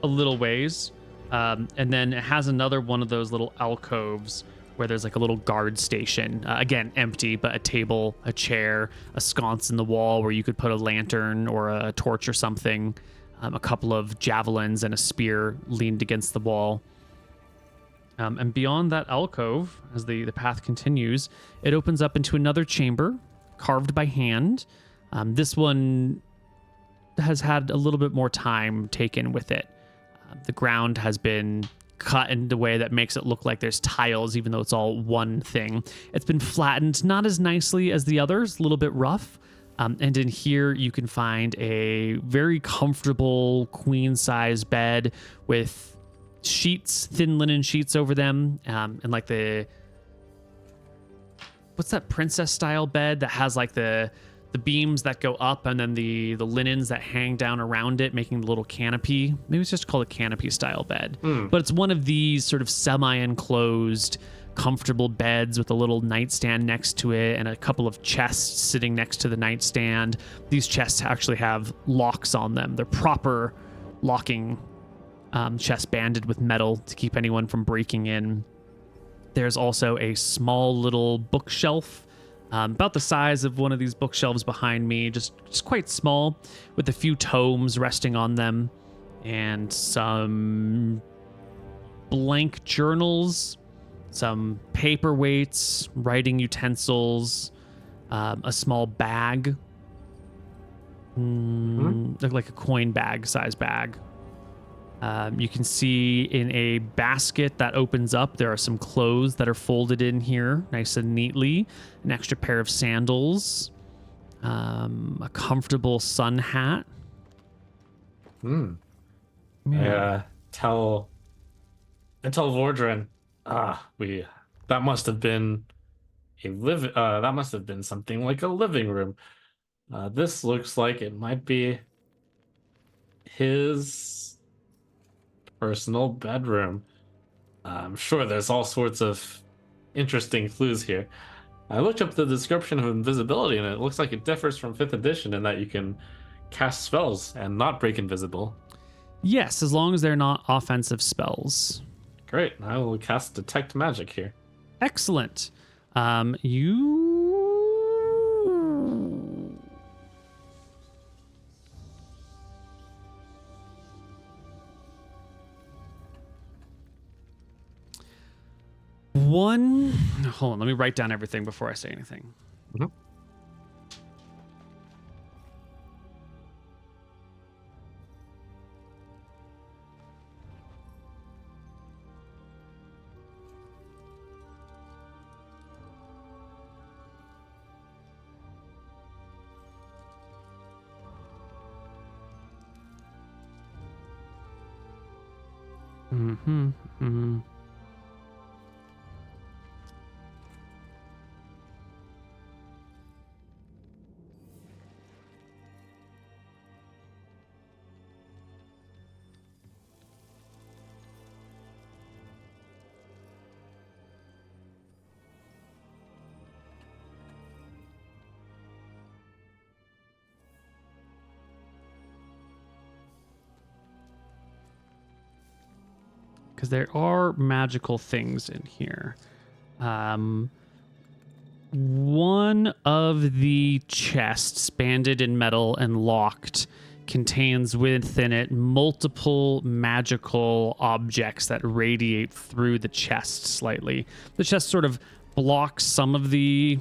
a little ways, and then it has another one of those little alcoves where there's like a little guard station. Again, empty, but a table, a chair, a sconce in the wall where you could put a lantern or a torch or something. A couple of javelins and a spear leaned against the wall. And beyond that alcove, as the path continues, it opens up into another chamber carved by hand. This one has had a little bit more time taken with it. The ground has been cut in a way that makes it look like there's tiles, even though it's all one thing. It's been flattened, not as nicely as the others, a little bit rough. And in here, you can find a very comfortable queen-size bed with sheets, thin linen sheets over them, and like what's that princess-style bed that has like the beams that go up and then the linens that hang down around it, making the little canopy. Maybe it's just called a canopy-style bed. But it's one of these sort of semi-enclosed, comfortable beds with a little nightstand next to it and a couple of chests sitting next to the nightstand. These chests actually have locks on them. They're proper locking chests, banded with metal to keep anyone from breaking in. There's also a small little bookshelf, about the size of one of these bookshelves behind me, just quite small, with a few tomes resting on them and some blank journals, some paperweights, writing utensils, a small bag, like a coin bag, size bag. You can see in a basket that opens up, there are some clothes that are folded in here nice and neatly, an extra pair of sandals, a comfortable sun hat. Yeah. Tell Vordren, that must have been that must have been something like a living room. This looks like it might be his personal bedroom. I'm sure there's all sorts of interesting clues here. I looked up the description of invisibility and it looks like it differs from 5th edition in that you can cast spells and not break invisible. Yes, as long as they're not offensive spells. Great. I will cast Detect Magic here. Excellent. Hold on, let me write down everything before I say anything. Because there are magical things in here. One of the chests, banded in metal and locked, contains within it multiple magical objects that radiate through the chest slightly. The chest sort of blocks some of the...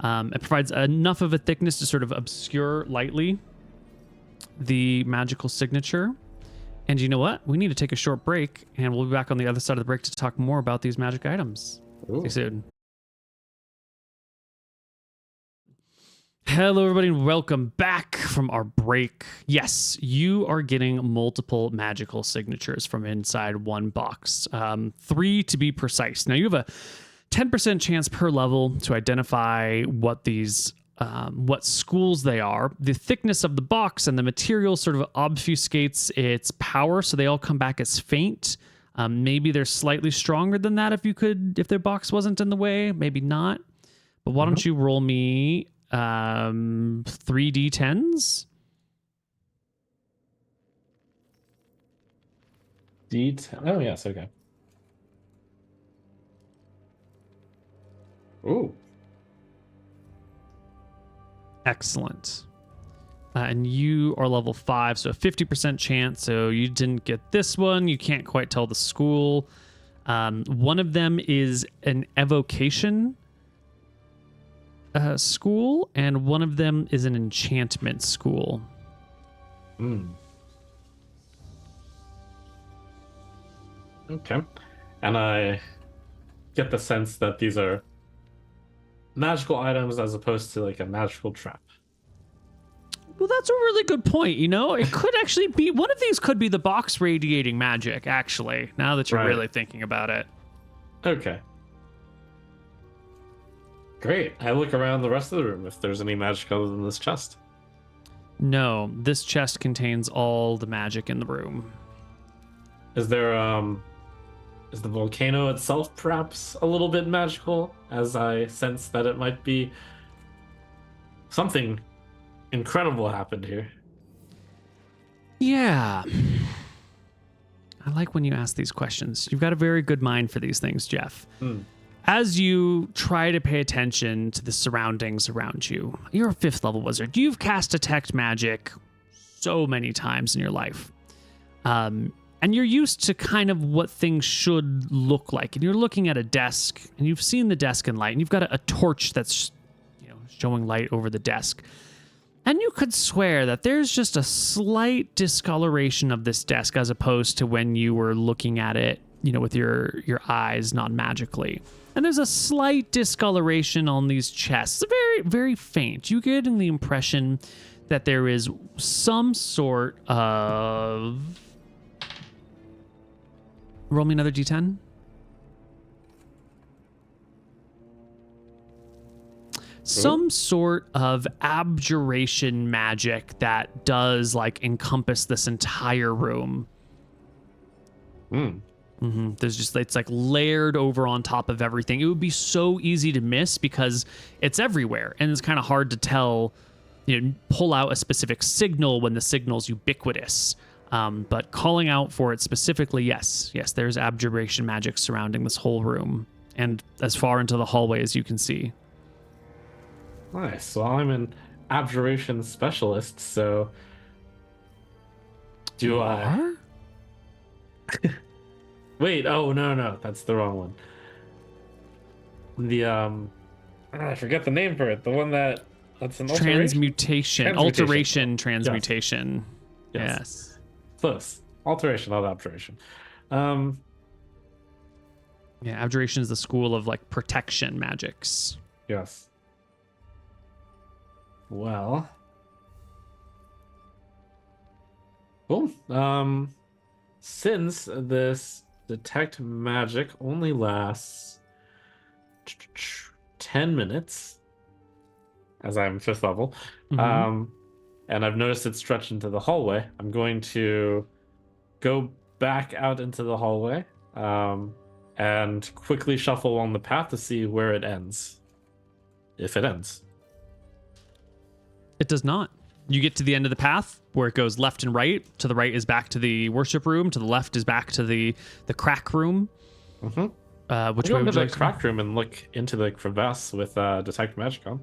it provides enough of a thickness to sort of obscure lightly the magical signature. And you know what? We need to take a short break, and we'll be back on the other side of the break to talk more about these magic items. See you soon. Hello, everybody, and welcome back from our break. Yes, you are getting multiple magical signatures from inside one box. 3 to be precise. Now, you have a 10% chance per level to identify what these what schools they are. The thickness of the box and the material sort of obfuscates its power, so they all come back as faint. Maybe they're slightly stronger than that if their box wasn't in the way. Maybe not. But why don't you roll me 3d10s? D10. Oh, yes, okay. Ooh. Excellent. And you are level 5, so a 50% chance. So you didn't get this one. You can't quite tell the school. One of them is an evocation school, and one of them is an enchantment school. Okay. And I get the sense that these are magical items as opposed to like a magical trap. Well, that's a really good point. It could actually be one of these could be the box radiating magic, actually, now that you're really thinking about it. Okay. Great. I look around the rest of the room if there's any magic other than this chest. No, this chest contains all the magic in the room. Is there is the volcano itself perhaps a little bit magical, as I sense that it might be something incredible happened here? Yeah. I like when you ask these questions. You've got a very good mind for these things, Jeff. As you try to pay attention to the surroundings around you, you're a 5th level wizard. You've cast Detect Magic so many times in your life. And you're used to kind of what things should look like. And you're looking at a desk, and you've seen the desk in light, and you've got a torch that's showing light over the desk. And you could swear that there's just a slight discoloration of this desk as opposed to when you were looking at it, with your eyes, not magically. And there's a slight discoloration on these chests, very, very faint. You get the impression that there is some sort of... Roll me another d10. Some sort of abjuration magic that does encompass this entire room. It's layered over on top of everything. It would be so easy to miss because it's everywhere, and it's kind of hard to tell, pull out a specific signal when the signal's ubiquitous. But calling out for it specifically, yes, there's abjuration magic surrounding this whole room and as far into the hallway as you can see. Nice. Well, I'm an abjuration specialist, so do I? Wait, oh no, that's the wrong one. The I forget the name for it. The one that's an transmutation. Alteration, transmutation. Yes. Close. Alteration, not abjuration. Yeah, abjuration is the school of protection magics. Yes. Well. Cool. Since this detect magic only lasts 10 minutes, as I'm 5th level, and I've noticed it stretched into the hallway, I'm going to go back out into the hallway and quickly shuffle along the path to see where it ends. If it ends. It does not. You get to the end of the path where it goes left and right. To the right is back to the worship room. To the left is back to the crack room. Which way would you go to the crack room and look into the crevasse with detect magic on?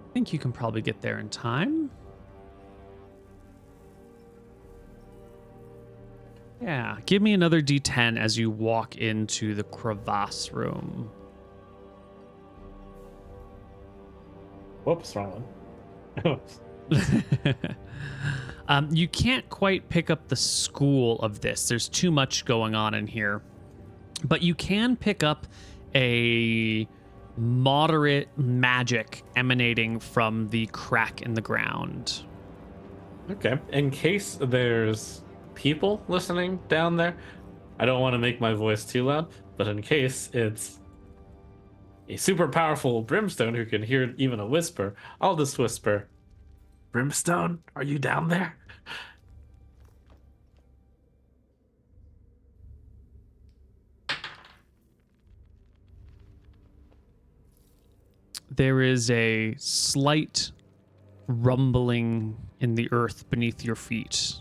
I think you can probably get there in time. Yeah, give me another d10 as you walk into the crevasse room. Whoops, wrong one. You can't quite pick up the school of this. There's too much going on in here. But you can pick up a moderate magic emanating from the crack in the ground. Okay. In case there's people listening down there. I don't want to make my voice too loud, but in case it's a super powerful Brimstone who can hear even a whisper, I'll just whisper, Brimstone, are you down there? There is a slight rumbling in the earth beneath your feet.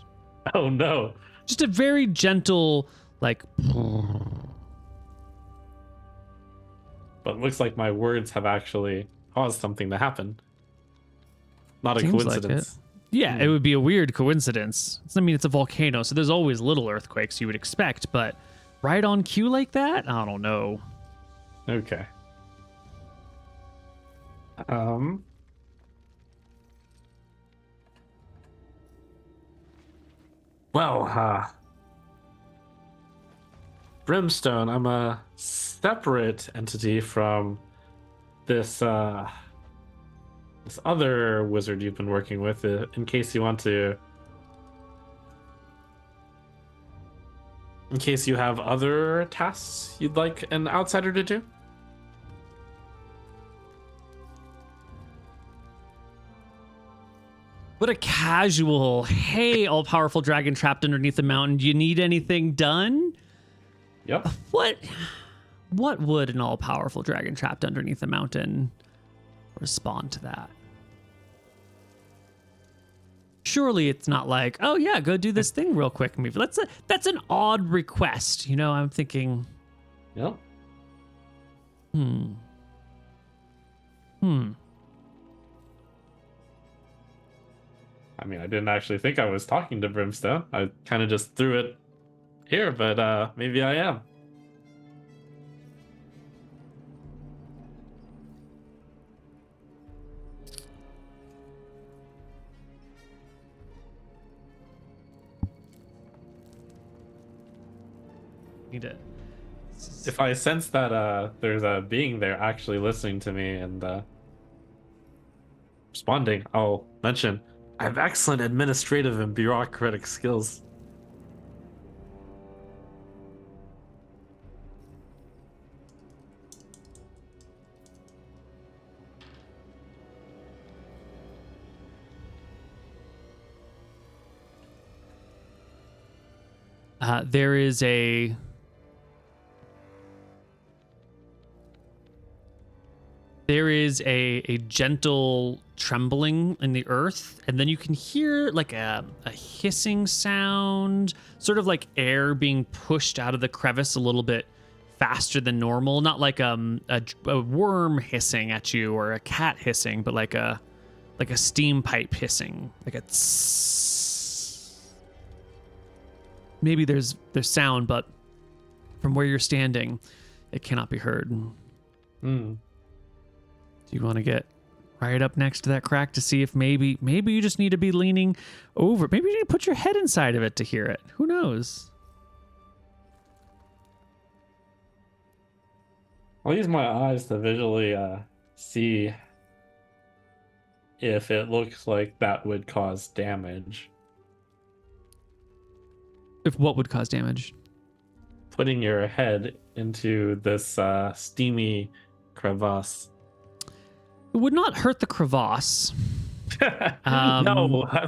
Oh no. Just a very gentle, like... But it looks like my words have actually caused something to happen. Not a Seems coincidence. like it. Yeah, it would be a weird coincidence. I mean, it's a volcano, so there's always little earthquakes you would expect, but right on cue like that? I don't know. Okay. Well, Brimstone, I'm a separate entity from this this other wizard you've been working with, in case you want to, in case you have other tasks you'd like an outsider to do. What a casual, hey, all-powerful dragon trapped underneath the mountain. Do you need anything done? Yep. What would an all-powerful dragon trapped underneath the mountain respond to that? Surely it's not like, oh yeah, go do this thing real quick. That's an odd request. You know, I'm thinking, Yep. I mean, I didn't actually think I was talking to Brimstone. I kind of just threw it here, but maybe I am. need it. If I sense that there's a being there actually listening to me and responding, I'll mention I have excellent administrative and bureaucratic skills. There is a gentle trembling in the earth, and then you can hear like a hissing sound, sort of like air being pushed out of the crevice a little bit faster than normal. Not like a worm hissing at you or a cat hissing, but like a steam pipe hissing, like a tss. Maybe there's sound, but from where you're standing, it cannot be heard. Do you want to get right up next to that crack to see if maybe you just need to be leaning over? Maybe you need to put your head inside of it to hear it. Who knows? I'll use my eyes to visually see if it looks like that would cause damage. If what would cause damage? Putting your head into this steamy crevasse. It would not hurt the crevasse. No, I'm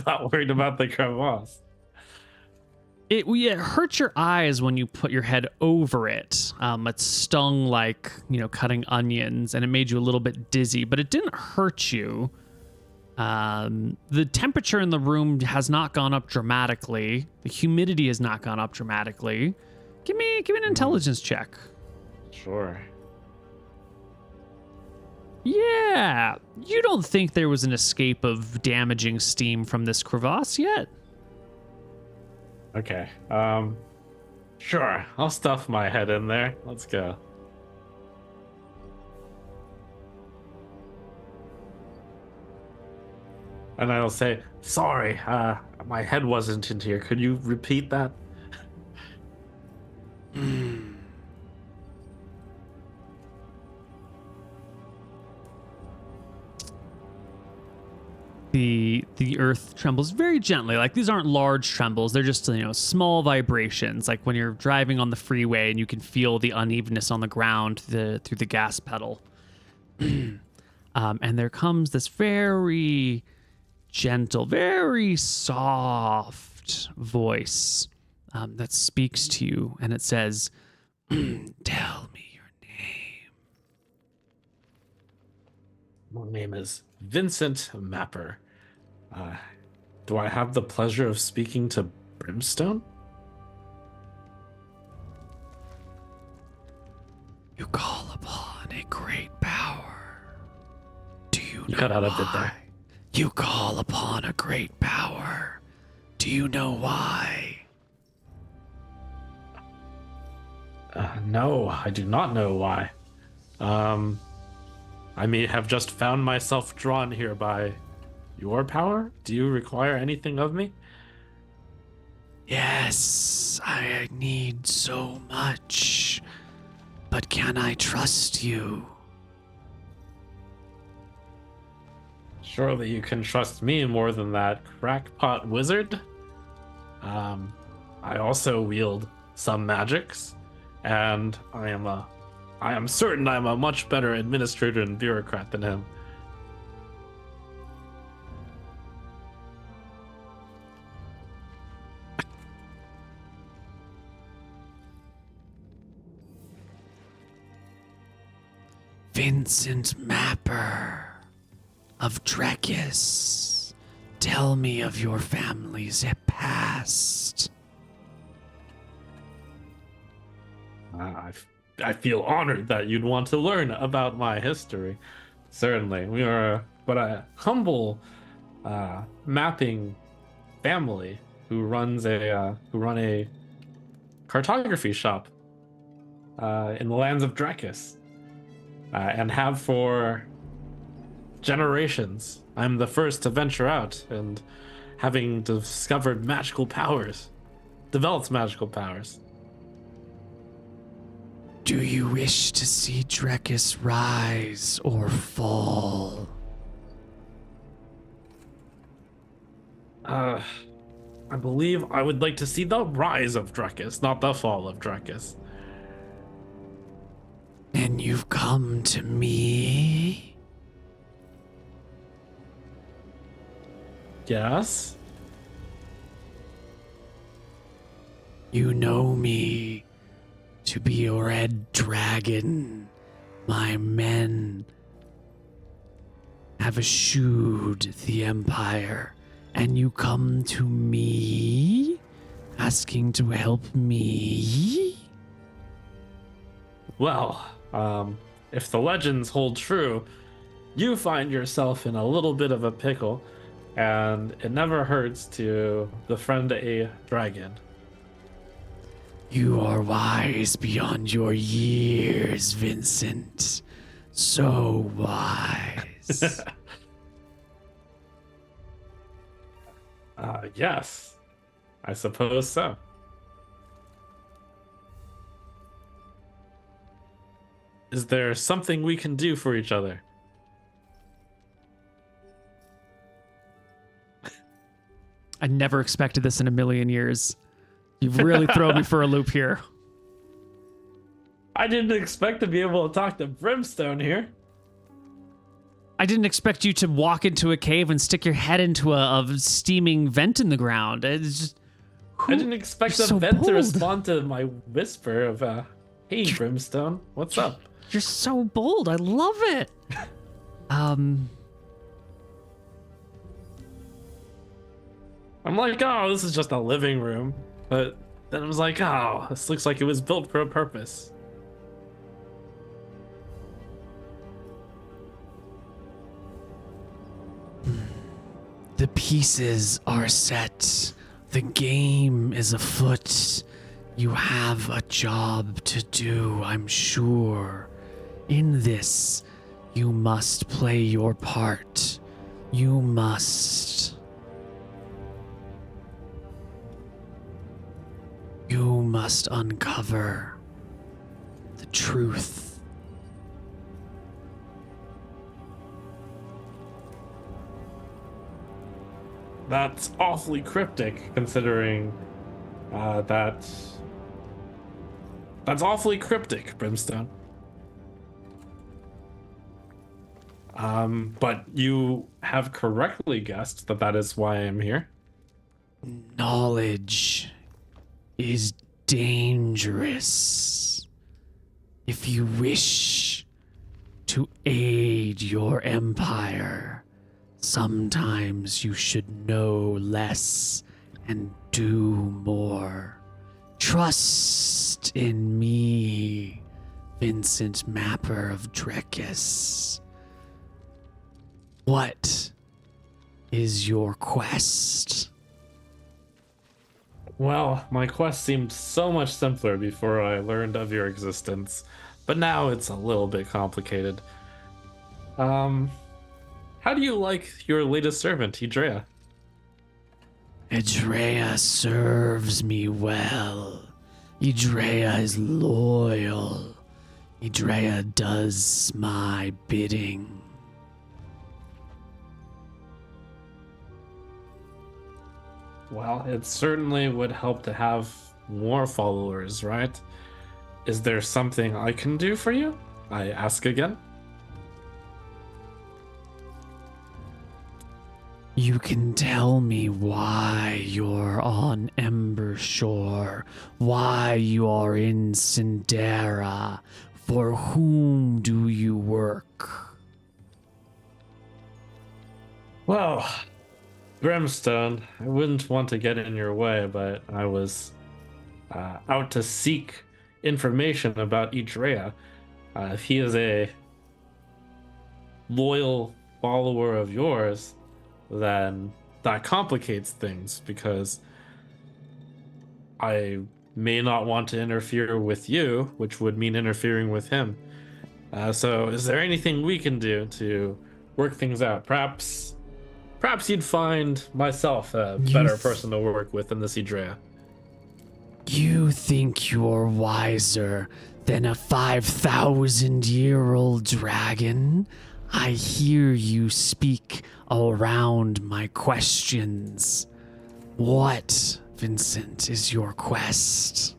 not worried about the crevasse. It hurt your eyes when you put your head over it. It stung like, cutting onions, and it made you a little bit dizzy, but it didn't hurt you. The temperature in the room has not gone up dramatically. The humidity has not gone up dramatically. Give me an intelligence check. Sure. Yeah. You don't think there was an escape of damaging steam from this crevasse yet? Okay. Sure. I'll stuff my head in there. Let's go. And I'll say, sorry, my head wasn't in here. Could you repeat that? The earth trembles very gently. Like these aren't large trembles. They're just, small vibrations. Like when you're driving on the freeway and you can feel the unevenness on the ground through the gas pedal. And there comes this very gentle, very soft voice that speaks to you. And it says, tell me your name. My name is Vincent Mapper. Do I have the pleasure of speaking to Brimstone? You call upon a great power. Do you know cut out a why? bit there. You call upon a great power. Do you know why? No, I do not know why. I may have just found myself drawn here by your power. Do you require anything of me? Yes, I need so much. But can I trust you? Surely you can trust me more than that crackpot wizard. I also wield some magics, and I am certain I'm a much better administrator and bureaucrat than him. Vincent Mapper of Drekis, tell me of your family's past. I feel honored that you'd want to learn about my history. Certainly, we are but a humble mapping family who run a cartography shop in the lands of Drekis. And have for generations. I'm the first to venture out, and having discovered magical powers, developed magical powers. Do you wish to see Drekis rise or fall? I believe I would like to see the rise of Drekis, not the fall of Drekis. And you've come to me? Yes? You know me to be a red dragon. My men have eschewed the Empire, and you come to me asking to help me? Well, if the legends hold true, you find yourself in a little bit of a pickle, and it never hurts to befriend a dragon. You are wise beyond your years, Vincent. So wise. Yes, I suppose so. Is there something we can do for each other? I never expected this in a million years. You've really thrown me for a loop here. I didn't expect to be able to talk to Brimstone here. I didn't expect you to walk into a cave and stick your head into a steaming vent in the ground. It's just, I didn't expect the vent to respond to my whisper of, hey, Brimstone, what's up? You're so bold. I love it. I'm like, oh, this is just a living room. But then I was like, oh, this looks like it was built for a purpose. The pieces are set. The game is afoot. You have a job to do, I'm sure. In this, you must play your part. You must. You must uncover the truth. That's awfully cryptic, considering that's awfully cryptic, Brimstone. But you have correctly guessed that that is why I am here. Knowledge is dangerous. If you wish to aid your empire, sometimes you should know less and do more. Trust in me, Vincent Mapper of Drekis. What is your quest? Well, my quest seemed so much simpler before I learned of your existence, but now it's a little bit complicated. How do you like your latest servant, Idrea? Idrea serves me well. Idrea is loyal. Idrea does my bidding. Well, it certainly would help to have more followers, right? Is there something I can do for you? I ask again. You can tell me why you're on Embershore, why you are in Sindera. For whom do you work? Well, Brimstone, I wouldn't want to get in your way, but I was out to seek information about Idrea. If he is a loyal follower of yours, then that complicates things because I may not want to interfere with you, which would mean interfering with him. So is there anything we can do to work things out? Perhaps you'd find myself a better person to work with than this Idrea. You think you're wiser than a 5,000-year-old dragon? I hear you speak around my questions. What, Vincent, is your quest?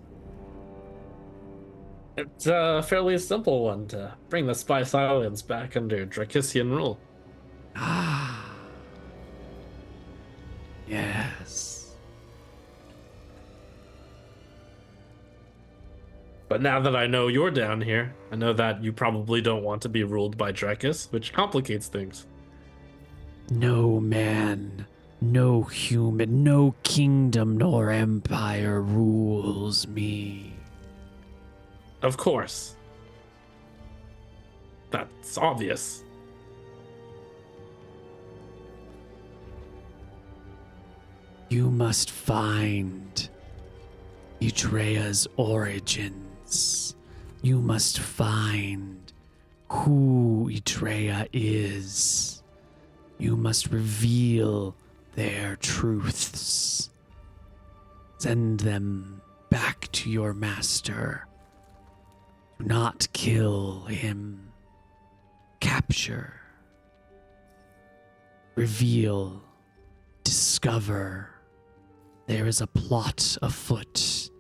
It's a fairly simple one, to bring the Spice Islands back under Drekisian rule. Ah. Yes. But now that I know you're down here, I know that you probably don't want to be ruled by Drekis, which complicates things. No man, no human, no kingdom nor empire rules me. Of course. That's obvious. You must find Idrea's origins. You must find who Idrea is. You must reveal their truths. Send them back to your master. Do not kill him. Capture. Reveal. Discover. There is a plot afoot.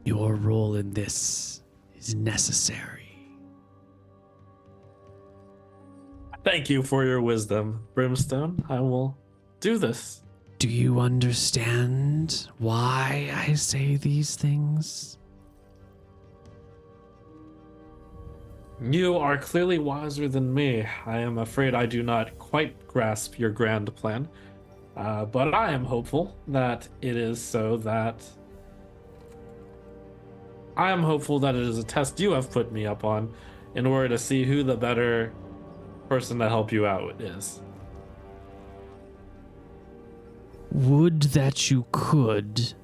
Your role in this is necessary. Thank you for your wisdom, Brimstone. I will do this. Do you understand why I say these things? You are clearly wiser than me. I am afraid I do not quite grasp your grand plan. But I am hopeful that it is so that... I am hopeful that it is a test you have put me up on in order to see who the better person to help you out is. Would that you could.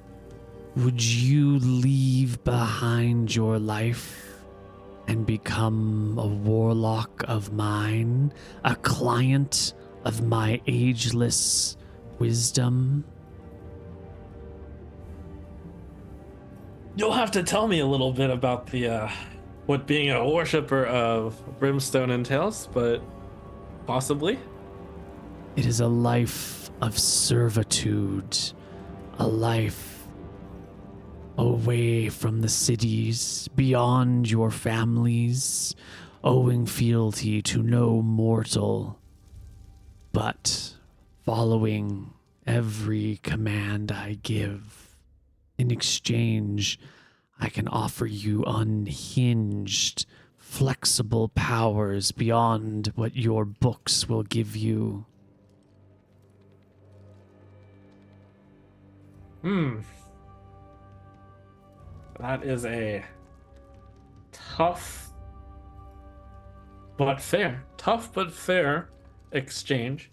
Would you leave behind your life and become a warlock of mine, a client of my ageless wisdom? You'll have to tell me a little bit about the what being a worshipper of Brimstone entails, but possibly. It is a life of servitude, a life away from the cities, beyond your families, owing fealty to no mortal, but following every command I give. In exchange, I can offer you unhinged, flexible powers beyond what your books will give you. That is a tough but fair. Tough but fair exchange.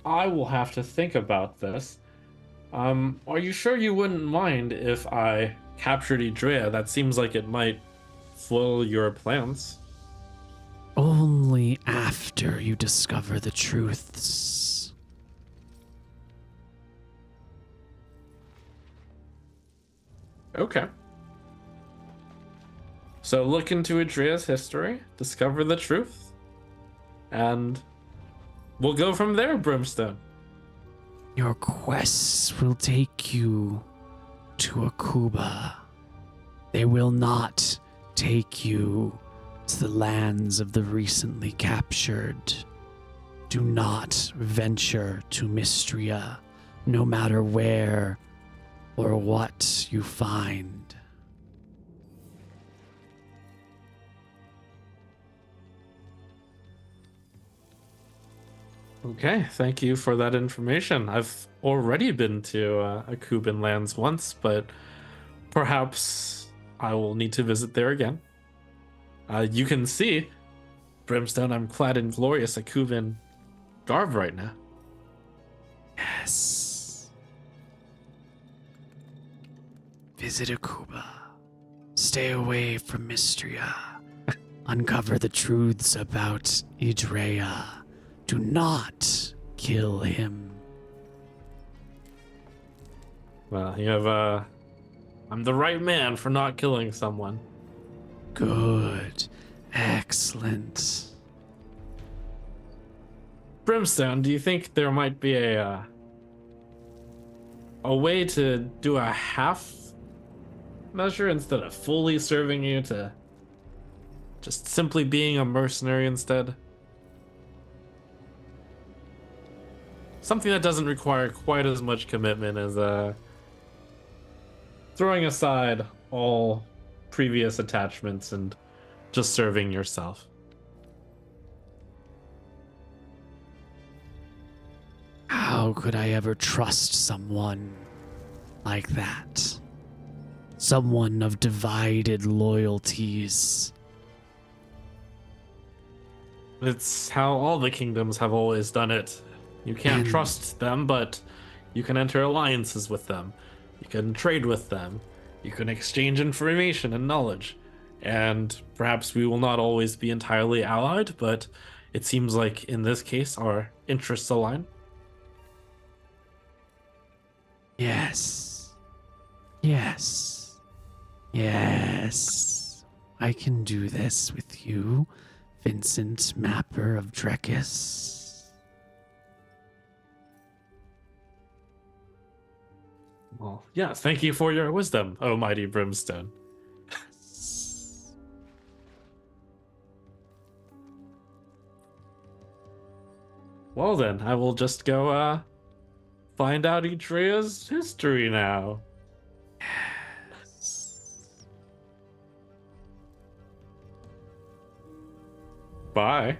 I will have to think about this. Are you sure you wouldn't mind if I captured Idrea? That seems like it might foil your plans. Only after you discover the truths. Okay. So look into Idrea's history, discover the truth, and we'll go from there, Brimstone. Your quests will take you to Akuba. They will not take you to the lands of the recently captured. Do not venture to Mystria, no matter where or what you find. Okay, thank you for that information. I've already been to Akuban lands once, but perhaps I will need to visit there again. You can see, Brimstone, I'm clad in glorious Akuban garb right now. Yes. Visit Akuba. Stay away from Mystria. Uncover the truths about Idrea. Do not kill him. Well, you have, I'm the right man for not killing someone. Good. Excellent. Brimstone, do you think there might be a way to do a half measure instead of fully serving you, to just simply being a mercenary instead? Something that doesn't require quite as much commitment as throwing aside all previous attachments and just serving yourself. How could I ever trust someone like that? Someone of divided loyalties. It's how all the kingdoms have always done it. You can't trust them, but you can enter alliances with them. You can trade with them. You can exchange information and knowledge. And perhaps we will not always be entirely allied, but it seems like in this case our interests align. Yes. Yes. Yes. I can do this with you, Vincent Mapper of Drekis. Well, yeah, thank you for your wisdom, O mighty Brimstone. Well then, I will just go find out Idrea's history now. Bye.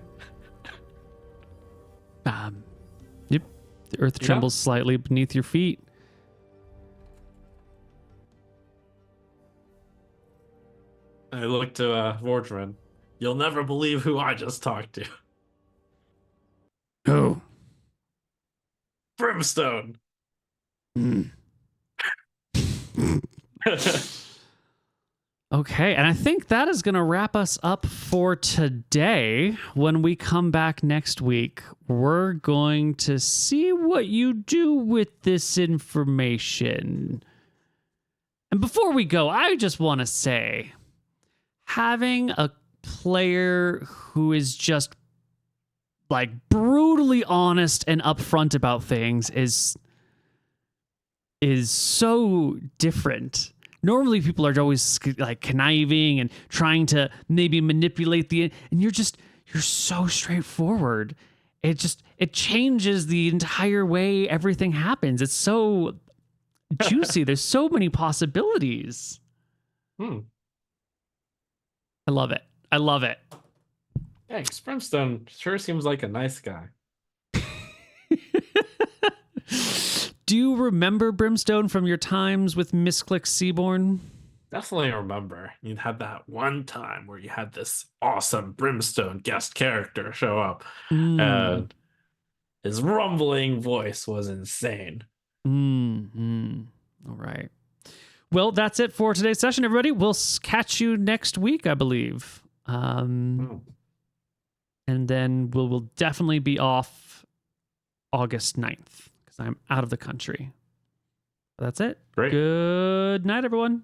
Yep. The earth trembles slightly beneath your feet. I look to Vordran. You'll never believe who I just talked to. Oh. Brimstone. Okay, and I think that is going to wrap us up for today. When we come back next week, we're going to see what you do with this information. And before we go, I just want to say, having a player who is just like brutally honest and upfront about things is so different. Normally people are always like conniving and trying to maybe manipulate and you're so straightforward. It changes the entire way everything happens. It's so juicy. There's so many possibilities. I love it. I love it. Thanks. Brimstone sure seems like a nice guy. Do you remember Brimstone from your times with Misclick Seaborn? Definitely remember. You had that one time where you had this awesome Brimstone guest character show up, and his rumbling voice was insane. All right. Well, that's it for today's session, everybody. We'll catch you next week, I believe. And then we'll definitely be off August 9th because I'm out of the country. That's it. Great. Good night, everyone.